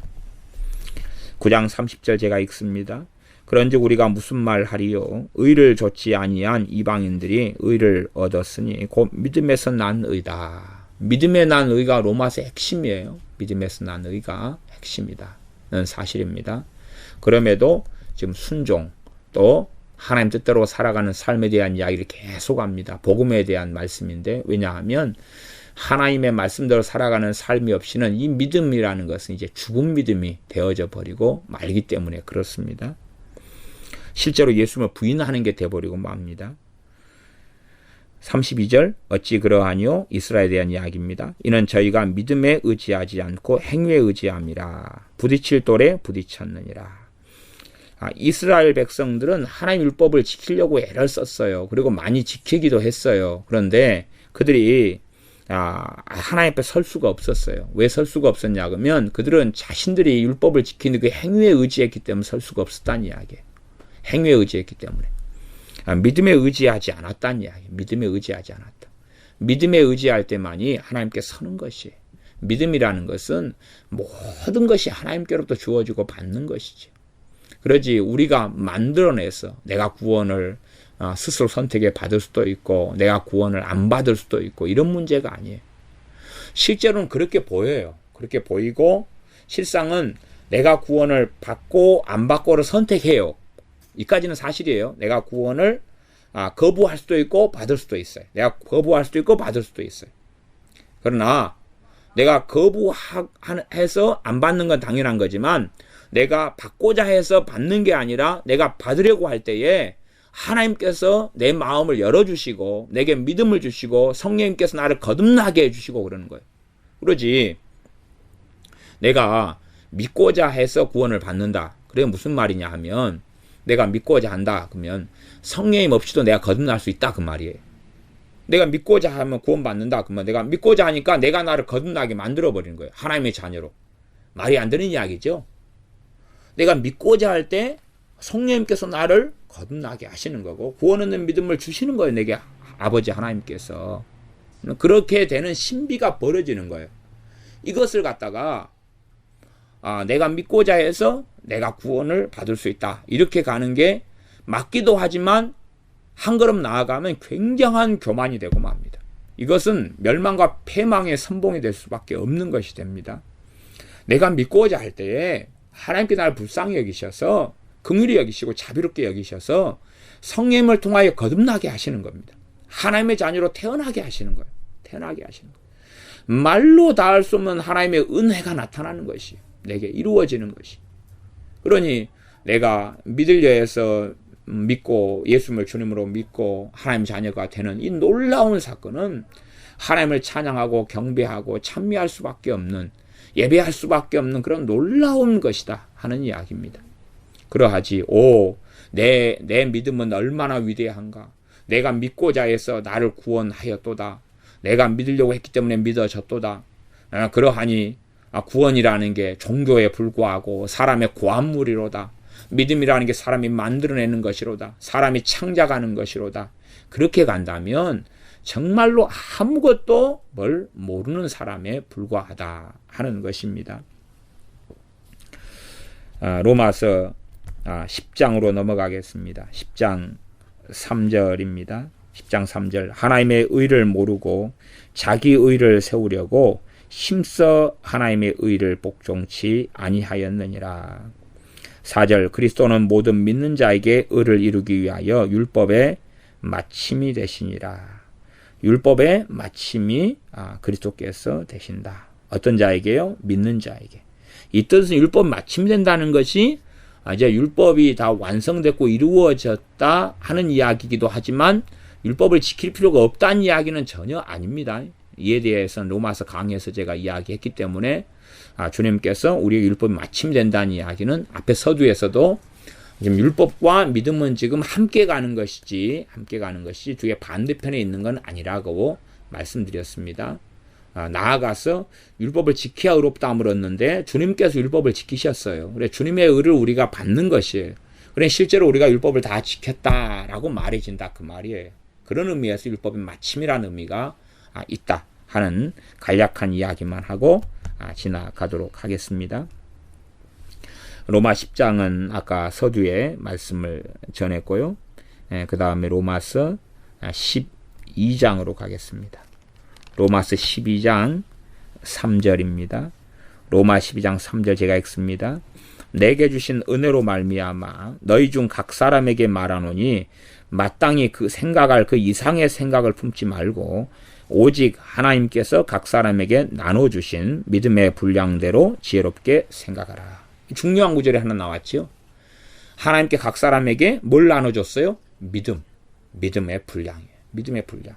9장 30절 제가 읽습니다. 그런즉 우리가 무슨 말 하리요? 의를 좇지 아니한 이방인들이 의를 얻었으니 곧 믿음에서 난 의다. 믿음에 난 의가 로마서의 핵심이에요. 믿음에서 난 의가 핵심이다는 사실입니다. 그럼에도 지금 순종 또 하나님 뜻대로 살아가는 삶에 대한 이야기를 계속합니다. 복음에 대한 말씀인데 왜냐하면 하나님의 말씀대로 살아가는 삶이 없이는 이 믿음이라는 것은 이제 죽은 믿음이 되어져 버리고 말기 때문에 그렇습니다. 실제로 예수님을 부인하는 게 돼버리고 맙니다. 32절 어찌 그러하니요? 이스라엘에 대한 이야기입니다. 이는 저희가 믿음에 의지하지 않고 행위에 의지함이라. 부딪힐 돌에 부딪혔느니라. 이스라엘 백성들은 하나님 율법을 지키려고 애를 썼어요. 그리고 많이 지키기도 했어요. 그런데 그들이 하나님 앞에 설 수가 없었어요. 왜 설 수가 없었냐 그러면 그들은 자신들이 율법을 지키는 그 행위에 의지했기 때문에 설 수가 없었다는 이야기예요. 행위에 의지했기 때문에. 믿음에 의지하지 않았다는 이야기. 믿음에 의지하지 않았다. 믿음에 의지할 때만이 하나님께 서는 것이에요. 믿음이라는 것은 모든 것이 하나님께로부터 주어지고 받는 것이지. 그러지 우리가 만들어내서 내가 구원을 스스로 선택해 받을 수도 있고 내가 구원을 안 받을 수도 있고 이런 문제가 아니에요. 실제로는 그렇게 보여요. 그렇게 보이고 실상은 내가 구원을 받고 안 받고를 선택해요. 이까지는 사실이에요. 내가 구원을 거부할 수도 있고 받을 수도 있어요. 내가 거부할 수도 있고 받을 수도 있어요. 그러나 내가 거부해서 안 받는 건 당연한 거지만 내가 받고자 해서 받는 게 아니라 내가 받으려고 할 때에 하나님께서 내 마음을 열어주시고 내게 믿음을 주시고 성령님께서 나를 거듭나게 해주시고 그러는 거예요. 그러지 내가 믿고자 해서 구원을 받는다. 그게 무슨 말이냐 하면 내가 믿고자 한다. 그러면 성령님 없이도 내가 거듭날 수 있다. 그 말이에요. 내가 믿고자 하면 구원 받는다. 그러면 내가 믿고자 하니까 내가 나를 거듭나게 만들어버리는 거예요. 하나님의 자녀로. 말이 안 되는 이야기죠. 내가 믿고자 할 때 성령님께서 나를 거듭나게 하시는 거고 구원 얻는 믿음을 주시는 거예요. 내게 아버지 하나님께서. 그렇게 되는 신비가 벌어지는 거예요. 이것을 갖다가 내가 믿고자 해서 내가 구원을 받을 수 있다. 이렇게 가는 게 맞기도 하지만 한 걸음 나아가면 굉장한 교만이 되고 맙니다. 이것은 멸망과 패망의 선봉이 될 수밖에 없는 것이 됩니다. 내가 믿고자 할 때에 하나님께 나를 불쌍히 여기셔서 긍휼히 여기시고 자비롭게 여기셔서 성령님을 통하여 거듭나게 하시는 겁니다. 하나님의 자녀로 태어나게 하시는 거예요. 태어나게 하시는 거예요. 말로 닿을 수 없는 하나님의 은혜가 나타나는 것이 내게 이루어지는 것이. 그러니 내가 믿으려 해서 믿고 예수님을 주님으로 믿고 하나님 자녀가 되는 이 놀라운 사건은 하나님을 찬양하고 경배하고 찬미할 수밖에 없는 예배할 수밖에 없는 그런 놀라운 것이다 하는 이야기입니다. 그러하지 내 믿음은 얼마나 위대한가. 내가 믿고자 해서 나를 구원하였도다. 내가 믿으려고 했기 때문에 믿어졌도다. 그러하니 구원이라는 게 종교에 불과하고 사람의 고안물이로다. 믿음이라는 게 사람이 만들어내는 것이로다. 사람이 창작하는 것이로다. 그렇게 간다면 정말로 아무것도 뭘 모르는 사람에 불과하다 하는 것입니다. 로마서 10장으로 넘어가겠습니다. 10장 3절입니다. 10장 3절 하나님의 의를 모르고 자기 의를 세우려고 힘써 하나님의 의를 복종치 아니하였느니라. 4절 그리스도는 모든 믿는 자에게 의를 이루기 위하여 율법의 마침이 되시니라. 율법의 마침이 그리스도께서 되신다. 어떤 자에게요? 믿는 자에게. 이 뜻은 율법 마침이 된다는 것이 이제 율법이 다 완성됐고 이루어졌다 하는 이야기이기도 하지만 율법을 지킬 필요가 없다는 이야기는 전혀 아닙니다. 이에 대해서는 로마서 강의에서 제가 이야기했기 때문에 주님께서 우리의 율법이 마침된다는 이야기는 앞에 서두에서도 지금 율법과 믿음은 지금 함께 가는 것이지 뒤에 반대편에 있는 건 아니라고 말씀드렸습니다. 나아가서 율법을 지켜야 의롭다함을 얻는데 주님께서 율법을 지키셨어요. 그래 주님의 의를 우리가 받는 것이에요. 그래 실제로 우리가 율법을 다 지켰다라고 말해진다 그 말이에요. 그런 의미에서 율법의 마침이라는 의미가 있다 하는 간략한 이야기만 하고 지나가도록 하겠습니다. 로마 10장은 아까 서두에 말씀을 전했고요. 그 다음에 로마서 12장으로 가겠습니다. 로마서 12장 3절입니다. 로마 12장 3절 제가 읽습니다. 내게 주신 은혜로 말미암아 너희 중 각 사람에게 말하노니 마땅히 그 생각할 그 이상의 생각을 품지 말고 오직 하나님께서 각 사람에게 나눠주신 믿음의 분량대로 지혜롭게 생각하라. 중요한 구절이 하나 나왔죠. 하나님께 각 사람에게 뭘 나눠줬어요? 믿음의 분량이에요. 믿음의 분량.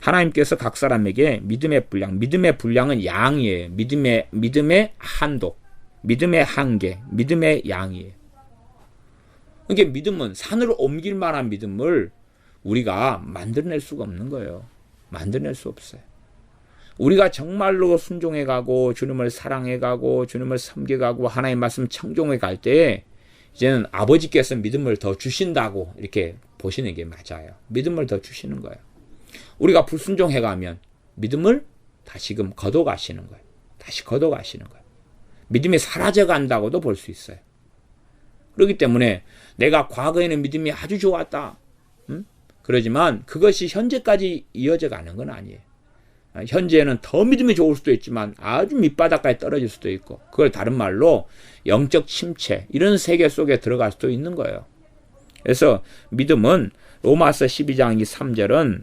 하나님께서 각 사람에게 믿음의 분량은 양이에요. 믿음의 한도, 믿음의 한계, 믿음의 양이에요. 그러니까 믿음은 산으로 옮길 만한 믿음을 우리가 만들어낼 수가 없는 거예요. 만들어낼 수 없어요. 우리가 정말로 순종해가고 주님을 사랑해가고 주님을 섬겨가고 하나님 말씀 청종해 갈 때 이제는 아버지께서 믿음을 더 주신다고 이렇게 보시는 게 맞아요. 믿음을 더 주시는 거예요. 우리가 불순종해가면 믿음을 다시금 걷어가시는 거예요. 다시 걷어가시는 거예요. 믿음이 사라져간다고도 볼 수 있어요. 그렇기 때문에 내가 과거에는 믿음이 아주 좋았다. 그러지만 그것이 현재까지 이어져 가는 건 아니에요. 현재는 더 믿음이 좋을 수도 있지만 아주 밑바닥까지 떨어질 수도 있고, 그걸 다른 말로 영적 침체, 이런 세계 속에 들어갈 수도 있는 거예요. 그래서 믿음은 로마서 12장 3절은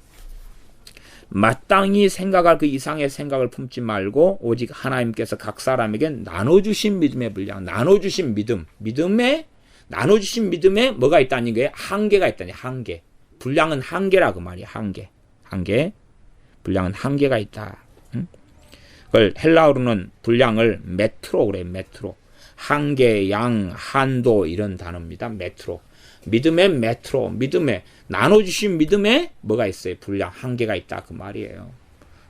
마땅히 생각할 그 이상의 생각을 품지 말고 오직 하나님께서 각 사람에게 나눠주신 믿음의 분량, 나눠주신 나눠주신 믿음에 뭐가 있다는 거예요? 한계가 있다니, 한계. 분량은 한계라 그 말이야. 한계. 분량은 한계가 있다. 그걸 헬라어로는 분량을 메트로 그래요. 메트로. 한계, 양, 한도 이런 단어입니다. 메트로. 믿음의 메트로. 믿음에 나눠주신 믿음에 뭐가 있어요? 분량, 한계가 있다 그 말이에요.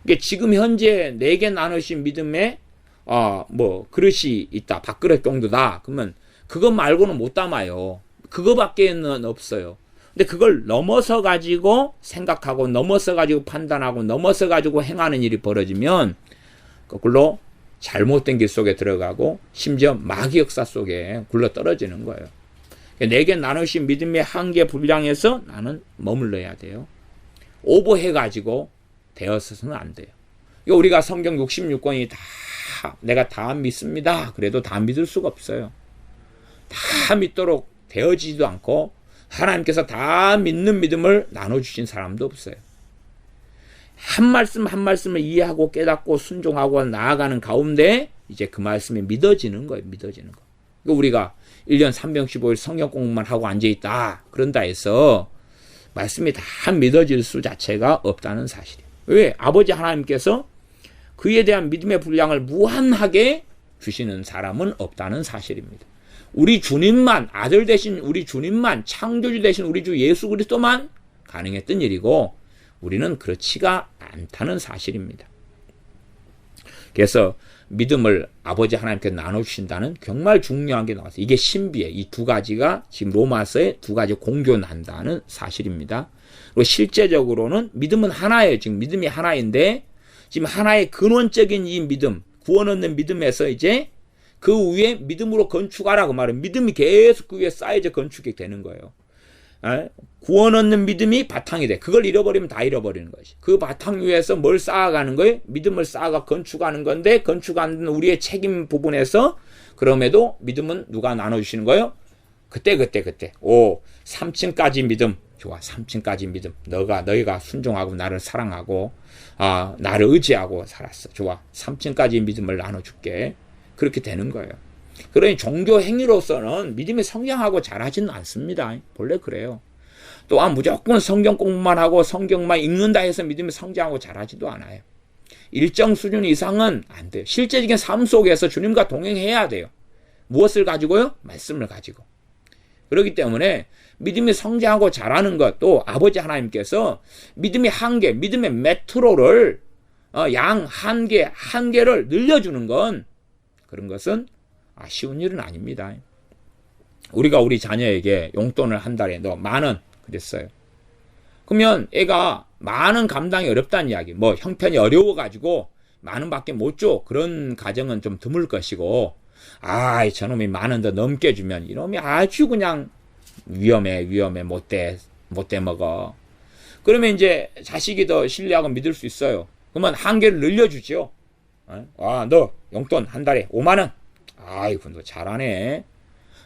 그러니까 지금 현재 내게 나누신 믿음에 그릇이 있다. 밥그릇 정도다. 그러면 그것 말고는 못 담아요. 그거밖에는 없어요. 근데 그걸 넘어서 가지고 생각하고 넘어서 가지고 판단하고 넘어서 가지고 행하는 일이 벌어지면 거꾸로 잘못된 길 속에 들어가고 심지어 마귀 역사 속에 굴러 떨어지는 거예요. 내게 나누신 믿음의 한계 분량에서 나는 머물러야 돼요. 오버해 가지고 되어서는 안 돼요. 우리가 성경 66권이 내가 다 믿습니다. 그래도 다 믿을 수가 없어요. 다 믿도록 되어지지도 않고 하나님께서 다 믿는 믿음을 나눠주신 사람도 없어요. 한 말씀 한 말씀을 이해하고 깨닫고 순종하고 나아가는 가운데 이제 그 말씀이 믿어지는 거예요. 믿어지는 거. 우리가 1년 365일 성경 공부만 하고 앉아있다. 그런다 해서 말씀이 다 믿어질 수 자체가 없다는 사실이에요. 왜? 아버지 하나님께서 그에 대한 믿음의 분량을 무한하게 주시는 사람은 없다는 사실입니다. 우리 주님만, 아들 되신 우리 주님만, 창조주 되신 우리 주 예수 그리스도만 가능했던 일이고 우리는 그렇지가 않다는 사실입니다. 그래서 믿음을 아버지 하나님께 나눠주신다는 정말 중요한 게 나왔어요. 이게 신비에 이 두 가지가 지금 로마서에 두 가지 공존한다는 사실입니다. 그리고 실제적으로는 믿음은 하나예요. 지금 믿음이 하나인데 지금 하나의 근원적인 이 믿음, 구원 얻는 믿음에서 이제 그 위에 믿음으로 건축하라 그 말은 믿음이 계속 그 위에 쌓여져 건축이 되는 거예요. 구원 얻는 믿음이 바탕이 돼. 그걸 잃어버리면 다 잃어버리는 것이. 그 바탕 위에서 뭘 쌓아가는 거예요? 믿음을 쌓아가 건축하는 건데 건축하는 우리의 책임 부분에서 그럼에도 믿음은 누가 나눠주시는 거예요? 그때. 3층까지 믿음. 좋아. 3층까지 믿음. 너희가 순종하고 나를 사랑하고 나를 의지하고 살았어. 좋아. 3층까지 믿음을 나눠줄게. 그렇게 되는 거예요. 그러니 종교 행위로서는 믿음이 성장하고 잘하지는 않습니다. 본래 그래요. 또한 무조건 성경 공부만 하고 성경만 읽는다 해서 믿음이 성장하고 잘하지도 않아요. 일정 수준 이상은 안 돼요. 실제적인 삶 속에서 주님과 동행해야 돼요. 무엇을 가지고요? 말씀을 가지고. 그렇기 때문에 믿음이 성장하고 잘하는 것도 아버지 하나님께서 믿음의 한계, 믿음의 메트로를 양 한계를 늘려주는 건 그런 것은 쉬운 일은 아닙니다. 우리가 우리 자녀에게 용돈을 한 달에 너 10,000원 그랬어요. 그러면 애가 10,000원 감당이 어렵다는 이야기. 형편이 어려워가지고 10,000원밖에 못 줘. 그런 가정은 좀 드물 것이고 저놈이 10,000원 더 넘게 주면 이놈이 아주 그냥 위험해 못돼 먹어. 그러면 이제 자식이 더 신뢰하고 믿을 수 있어요. 그러면 한계를 늘려주죠. 너 용돈 한 달에 50,000원. 아이고 너 잘하네.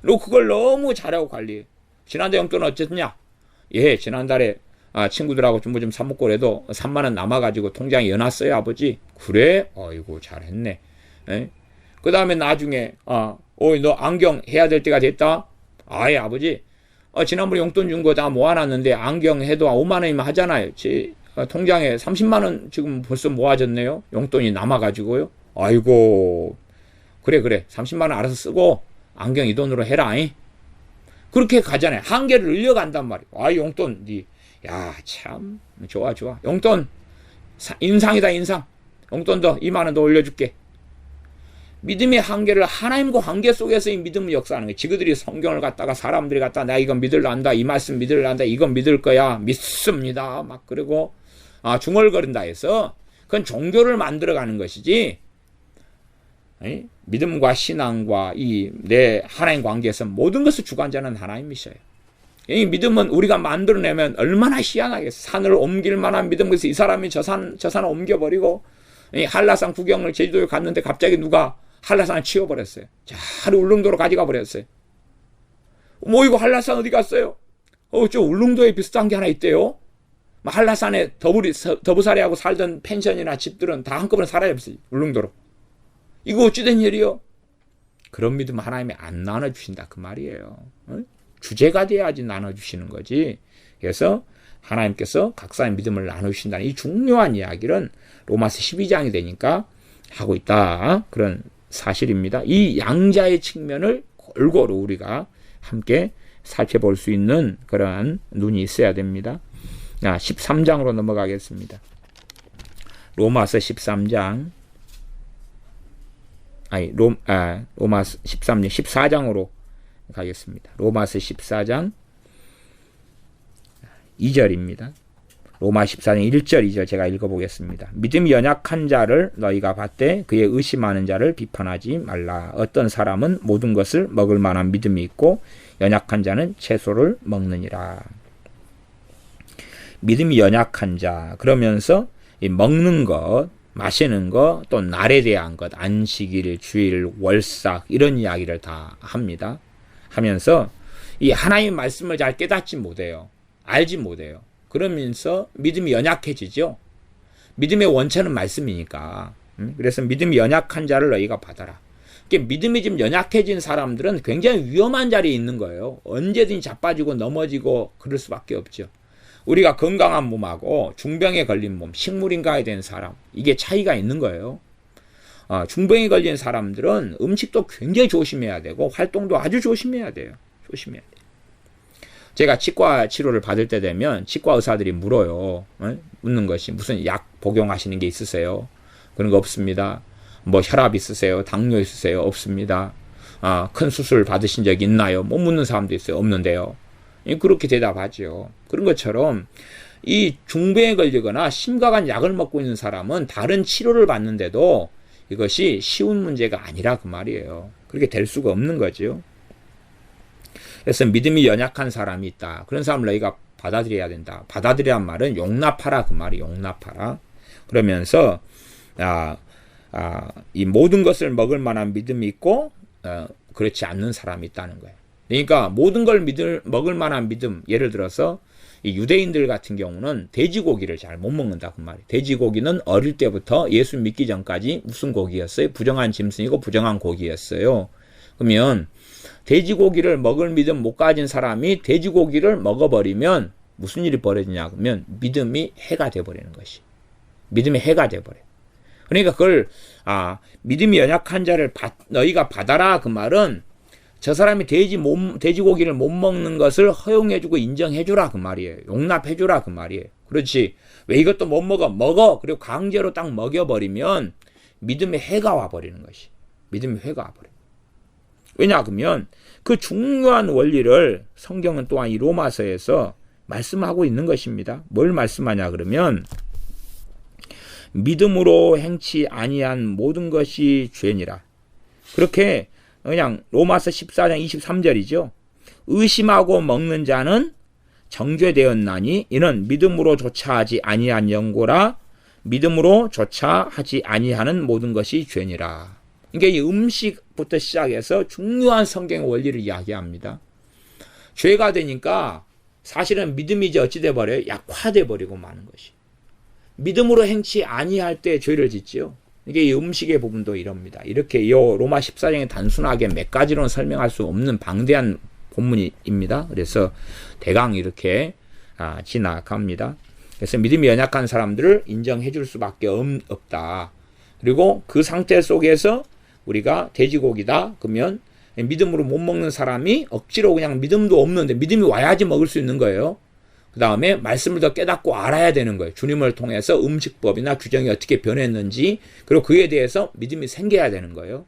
너 그걸 너무 잘하고 관리해. 지난달 용돈은 어쨌냐? 지난달에 친구들하고 좀 사먹고 그래도 30,000원 남아가지고 통장에 넣어놨어요 아버지. 그래? 아이고 잘했네. 그 다음에 나중에 너 안경 해야 될 때가 됐다. 아버지 지난번에 용돈 준 거 다 모아놨는데 안경 해도 50,000원이면 하잖아요. 통장에 30만 원 지금 벌써 모아졌네요. 용돈이 남아가지고요. 아이고, 그래. 30만 원 알아서 쓰고 안경 이 돈으로 해라. 그렇게 가잖아요. 한계를 늘려간단 말이에요. 아, 용돈, 야, 참 좋아. 용돈 인상이다, 인상. 용돈 더 2만 원 더 올려줄게. 믿음의 한계를 하나님과 관계 속에서 이 믿음을 역사하는 거예요. 지그들이 성경을 갖다가 사람들이 갖다가 내가 이건 믿을란다, 이 말씀 믿을란다, 이건 믿을 거야, 믿습니다. 막 그러고 중얼거린다 해서 그건 종교를 만들어가는 것이지, 믿음과 신앙과 이 내 하나님 관계에서 모든 것을 주관자는 하나님이셔요. 이 믿음은 우리가 만들어내면 얼마나 희한하겠어. 산을 옮길 만한 믿음. 그래서 이 사람이 저 산을 옮겨버리고 한라산 구경을 제주도에 갔는데 갑자기 누가 한라산을 치워버렸어요. 잘 울릉도로 가져가 버렸어요. 이거 한라산 어디 갔어요? 저 울릉도에 비슷한 게 하나 있대요. 한라산에 더부살이하고 살던 펜션이나 집들은 다 한꺼번에 사라졌어요. 울릉도로. 이거 어찌 된 일이요? 그런 믿음 하나님이 안 나눠주신다 그 말이에요. 주제가 돼야지 나눠주시는 거지. 그래서 하나님께서 각사의 믿음을 나누신다는 이 중요한 이야기는 로마서 12장이 되니까 하고 있다. 그런 사실입니다. 이 양자의 측면을 골고루 우리가 함께 살펴볼 수 있는 그러한 눈이 있어야 됩니다. 13장으로 넘어가겠습니다. 로마서 13장 로마서 13장 14장으로 가겠습니다. 로마서 14장 2절입니다. 로마 14장 1절 2절 제가 읽어보겠습니다. 믿음이 연약한 자를 너희가 받되 그의 의심하는 자를 비판하지 말라. 어떤 사람은 모든 것을 먹을 만한 믿음이 있고 연약한 자는 채소를 먹느니라. 믿음이 연약한 자 그러면서 이 먹는 것, 마시는 것, 또 날에 대한 것, 안식일, 주일, 월삭 이런 이야기를 다 합니다. 하면서 이 하나님의 말씀을 잘 깨닫지 못해요. 알지 못해요. 그러면서 믿음이 연약해지죠. 믿음의 원천은 말씀이니까. 그래서 믿음이 연약한 자를 너희가 받아라. 믿음이 좀 연약해진 사람들은 굉장히 위험한 자리에 있는 거예요. 언제든지 자빠지고 넘어지고 그럴 수밖에 없죠. 우리가 건강한 몸하고 중병에 걸린 몸, 식물인간이 된 사람, 이게 차이가 있는 거예요. 중병에 걸린 사람들은 음식도 굉장히 조심해야 되고 활동도 아주 조심해야 돼요. 조심해야 돼요. 제가 치과 치료를 받을 때 되면 치과 의사들이 물어요. 묻는 것이 무슨 약 복용하시는 게 있으세요? 그런 거 없습니다. 뭐 혈압 있으세요? 당뇨 있으세요? 없습니다. 큰 수술 받으신 적 있나요? 못 묻는 사람도 있어요. 없는데요. 그렇게 대답하죠. 그런 것처럼 이 중병에 걸리거나 심각한 약을 먹고 있는 사람은 다른 치료를 받는데도 이것이 쉬운 문제가 아니라 그 말이에요. 그렇게 될 수가 없는 거죠. 그래서 믿음이 연약한 사람이 있다. 그런 사람을 너희가 받아들여야 된다. 받아들이란 말은 용납하라 그 말이 용납하라. 그러면서 이 모든 것을 먹을 만한 믿음이 있고 그렇지 않는 사람이 있다는 거예요. 그러니까 모든 걸 먹을 만한 믿음, 예를 들어서 이 유대인들 같은 경우는 돼지고기를 잘 못 먹는다 그 말이에요. 돼지고기는 어릴 때부터 예수 믿기 전까지 무슨 고기였어요? 부정한 짐승이고 부정한 고기였어요. 그러면 돼지고기를 먹을 믿음 못 가진 사람이 돼지고기를 먹어버리면 무슨 일이 벌어지냐 그러면 믿음이 해가 돼버리는 것이. 믿음이 해가 돼버려요. 그러니까 그걸 믿음이 연약한 자를 너희가 받아라 그 말은 저 사람이 돼지고기를 못 먹는 것을 허용해주고 인정해주라 그 말이에요. 용납해주라 그 말이에요. 그렇지. 왜 이것도 못 먹어. 그리고 강제로 딱 먹여버리면 믿음의 해가 와버리는 것이. 믿음의 해가 와버려요. 왜냐 그러면 그 중요한 원리를 성경은 또한 이 로마서에서 말씀하고 있는 것입니다. 뭘 말씀하냐 그러면 믿음으로 행치 아니한 모든 것이 죄니라. 그렇게 그냥 로마서 14장 23절이죠. 의심하고 먹는 자는 정죄되었나니 이는 믿음으로 조차 하지 아니한 영고라. 믿음으로 조차 하지 아니하는 모든 것이 죄니라. 그러니까 이 음식부터 시작해서 중요한 성경의 원리를 이야기합니다. 죄가 되니까 사실은 믿음이 이제 어찌 돼버려요? 약화돼 버리고 마는 것이. 믿음으로 행치 아니할 때 죄를 짓지요. 이게 이 음식의 부분도 이럽니다. 이렇게 이 로마 14장에 단순하게 몇 가지로는 설명할 수 없는 방대한 본문입니다. 그래서 대강 이렇게 지나갑니다. 그래서 믿음이 연약한 사람들을 인정해 줄 수밖에 없다. 그리고 그 상태 속에서 우리가 돼지고기다 그러면 믿음으로 못 먹는 사람이 억지로 그냥 믿음도 없는데 믿음이 와야지 먹을 수 있는 거예요. 그 다음에 말씀을 더 깨닫고 알아야 되는 거예요. 주님을 통해서 음식법이나 규정이 어떻게 변했는지, 그리고 그에 대해서 믿음이 생겨야 되는 거예요.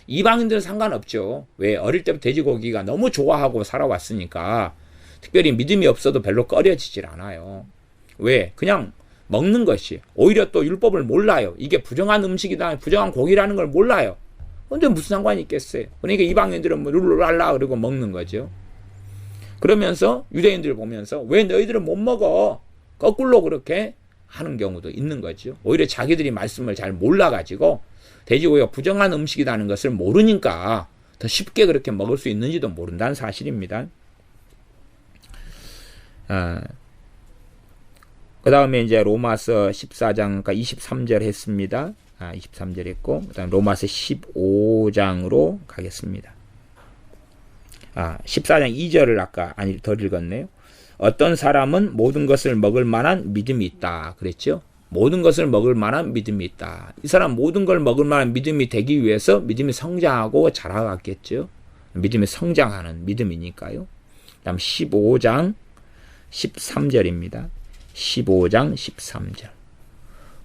이방인들은 상관없죠. 왜? 어릴 때부터 돼지고기가 너무 좋아하고 살아왔으니까 특별히 믿음이 없어도 별로 꺼려지질 않아요. 왜? 그냥 먹는 것이. 오히려 또 율법을 몰라요. 이게 부정한 음식이다, 부정한 고기라는 걸 몰라요. 근데 무슨 상관이 있겠어요? 그러니까 이방인들은 뭐 룰루랄라 그러고 먹는 거죠. 그러면서 유대인들 보면서 왜 너희들은 못 먹어? 거꾸로 그렇게 하는 경우도 있는 거죠. 오히려 자기들이 말씀을 잘 몰라가지고 돼지고기가 부정한 음식이라는 것을 모르니까 더 쉽게 그렇게 먹을 수 있는지도 모른다는 사실입니다. 그 다음에 이제 로마서 14장 23절 했습니다. 23절 했고, 그 다음 로마서 15장으로 가겠습니다. 14장 2절을 아까 더 읽었네요. 어떤 사람은 모든 것을 먹을 만한 믿음이 있다 그랬죠. 모든 것을 먹을 만한 믿음이 있다. 이 사람 모든 걸 먹을 만한 믿음이 되기 위해서 믿음이 성장하고 자라갔겠죠. 믿음이 성장하는 믿음이니까요. 다음 15장 13절입니다. 15장 13절.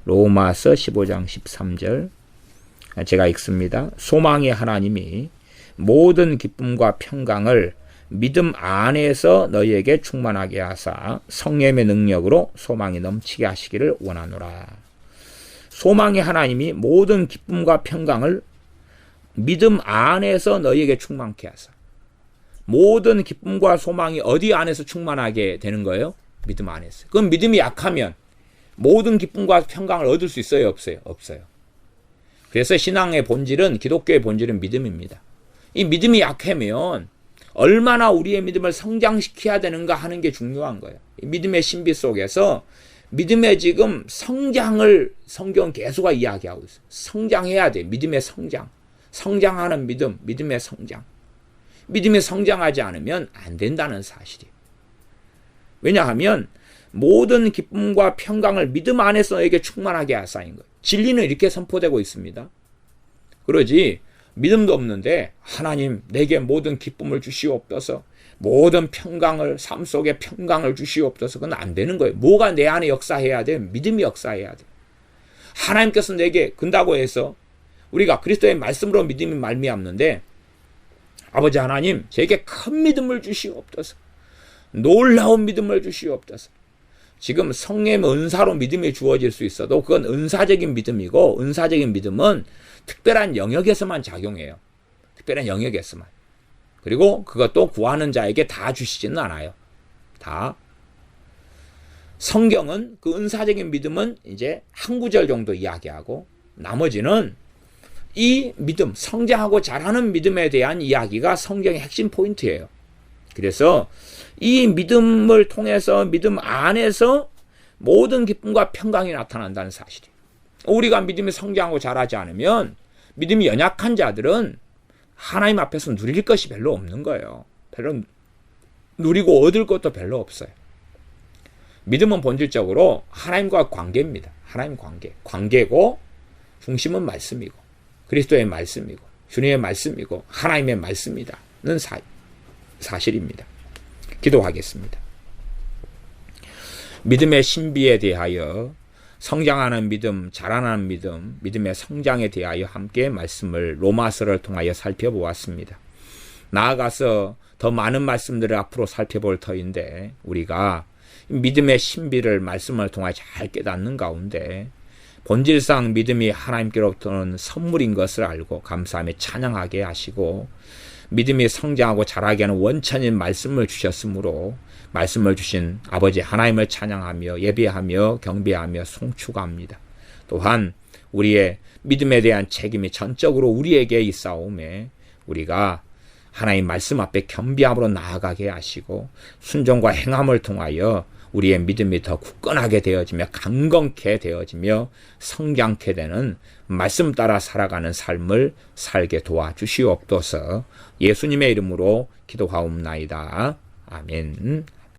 로마서 15장 13절. 제가 읽습니다. 소망의 하나님이 모든 기쁨과 평강을 믿음 안에서 너희에게 충만하게 하사 성령의 능력으로 소망이 넘치게 하시기를 원하노라. 소망의 하나님이 모든 기쁨과 평강을 믿음 안에서 너희에게 충만케 하사. 모든 기쁨과 소망이 어디 안에서 충만하게 되는 거예요? 믿음 안에서. 그럼 믿음이 약하면 모든 기쁨과 평강을 얻을 수 있어요? 없어요? 없어요. 그래서 신앙의 본질은, 기독교의 본질은 믿음입니다. 이 믿음이 약하면 얼마나 우리의 믿음을 성장시켜야 되는가 하는 게 중요한 거예요. 이 믿음의 신비 속에서 믿음의 지금 성장을 성경은 계속 이야기하고 있어요. 성장해야 돼. 믿음의 성장. 성장하는 믿음, 믿음의 성장. 믿음이 성장하지 않으면 안 된다는 사실이에요. 왜냐하면 모든 기쁨과 평강을 믿음 안에서 너에게 충만하게 하사인 거예요. 진리는 이렇게 선포되고 있습니다. 그러지 믿음도 없는데 하나님 내게 모든 기쁨을 주시옵소서, 모든 평강을, 삶 속에 평강을 주시옵소서, 그건 안 되는 거예요. 뭐가 내 안에 역사해야 돼? 믿음이 역사해야 돼. 하나님께서 내게 근다고 해서 우리가 그리스도의 말씀으로 믿음이 말미암는데, 아버지 하나님 제게 큰 믿음을 주시옵소서, 놀라운 믿음을 주시옵소서. 지금 성령의 은사로 믿음이 주어질 수 있어도 그건 은사적인 믿음이고, 은사적인 믿음은 특별한 영역에서만 작용해요. 특별한 영역에서만. 그리고 그것도 구하는 자에게 다 주시지는 않아요. 다. 성경은 그 은사적인 믿음은 이제 한 구절 정도 이야기하고, 나머지는 이 믿음, 성장하고 자라는 믿음에 대한 이야기가 성경의 핵심 포인트예요. 그래서 이 믿음을 통해서 믿음 안에서 모든 기쁨과 평강이 나타난다는 사실이에요. 우리가 믿음이 성장하고 자라지 않으면 믿음이 연약한 자들은 하나님 앞에서 누릴 것이 별로 없는 거예요. 별로 누리고 얻을 것도 별로 없어요. 믿음은 본질적으로 하나님과 관계입니다. 하나님 관계. 관계고 중심은 말씀이고 그리스도의 말씀이고 주님의 말씀이고 하나님의 말씀이다는 사실입니다. 기도하겠습니다. 믿음의 신비에 대하여, 성장하는 믿음, 자라나는 믿음, 믿음의 성장에 대하여 함께 말씀을 로마서를 통하여 살펴보았습니다. 나아가서 더 많은 말씀들을 앞으로 살펴볼 터인데, 우리가 믿음의 신비를 말씀을 통하여 잘 깨닫는 가운데 본질상 믿음이 하나님께로부터는 선물인 것을 알고 감사하며 찬양하게 하시고, 믿음이 성장하고 자라게 하는 원천인 말씀을 주셨으므로 말씀을 주신 아버지 하나님을 찬양하며 예배하며 경배하며 송축합니다. 또한 우리의 믿음에 대한 책임이 전적으로 우리에게 있사오매 우리가 하나님 말씀 앞에 겸비함으로 나아가게 하시고 순종과 행함을 통하여 우리의 믿음이 더 굳건하게 되어지며 강건케 되어지며 성장케 되는 말씀 따라 살아가는 삶을 살게 도와주시옵소서. 예수님의 이름으로 기도하옵나이다. 아멘.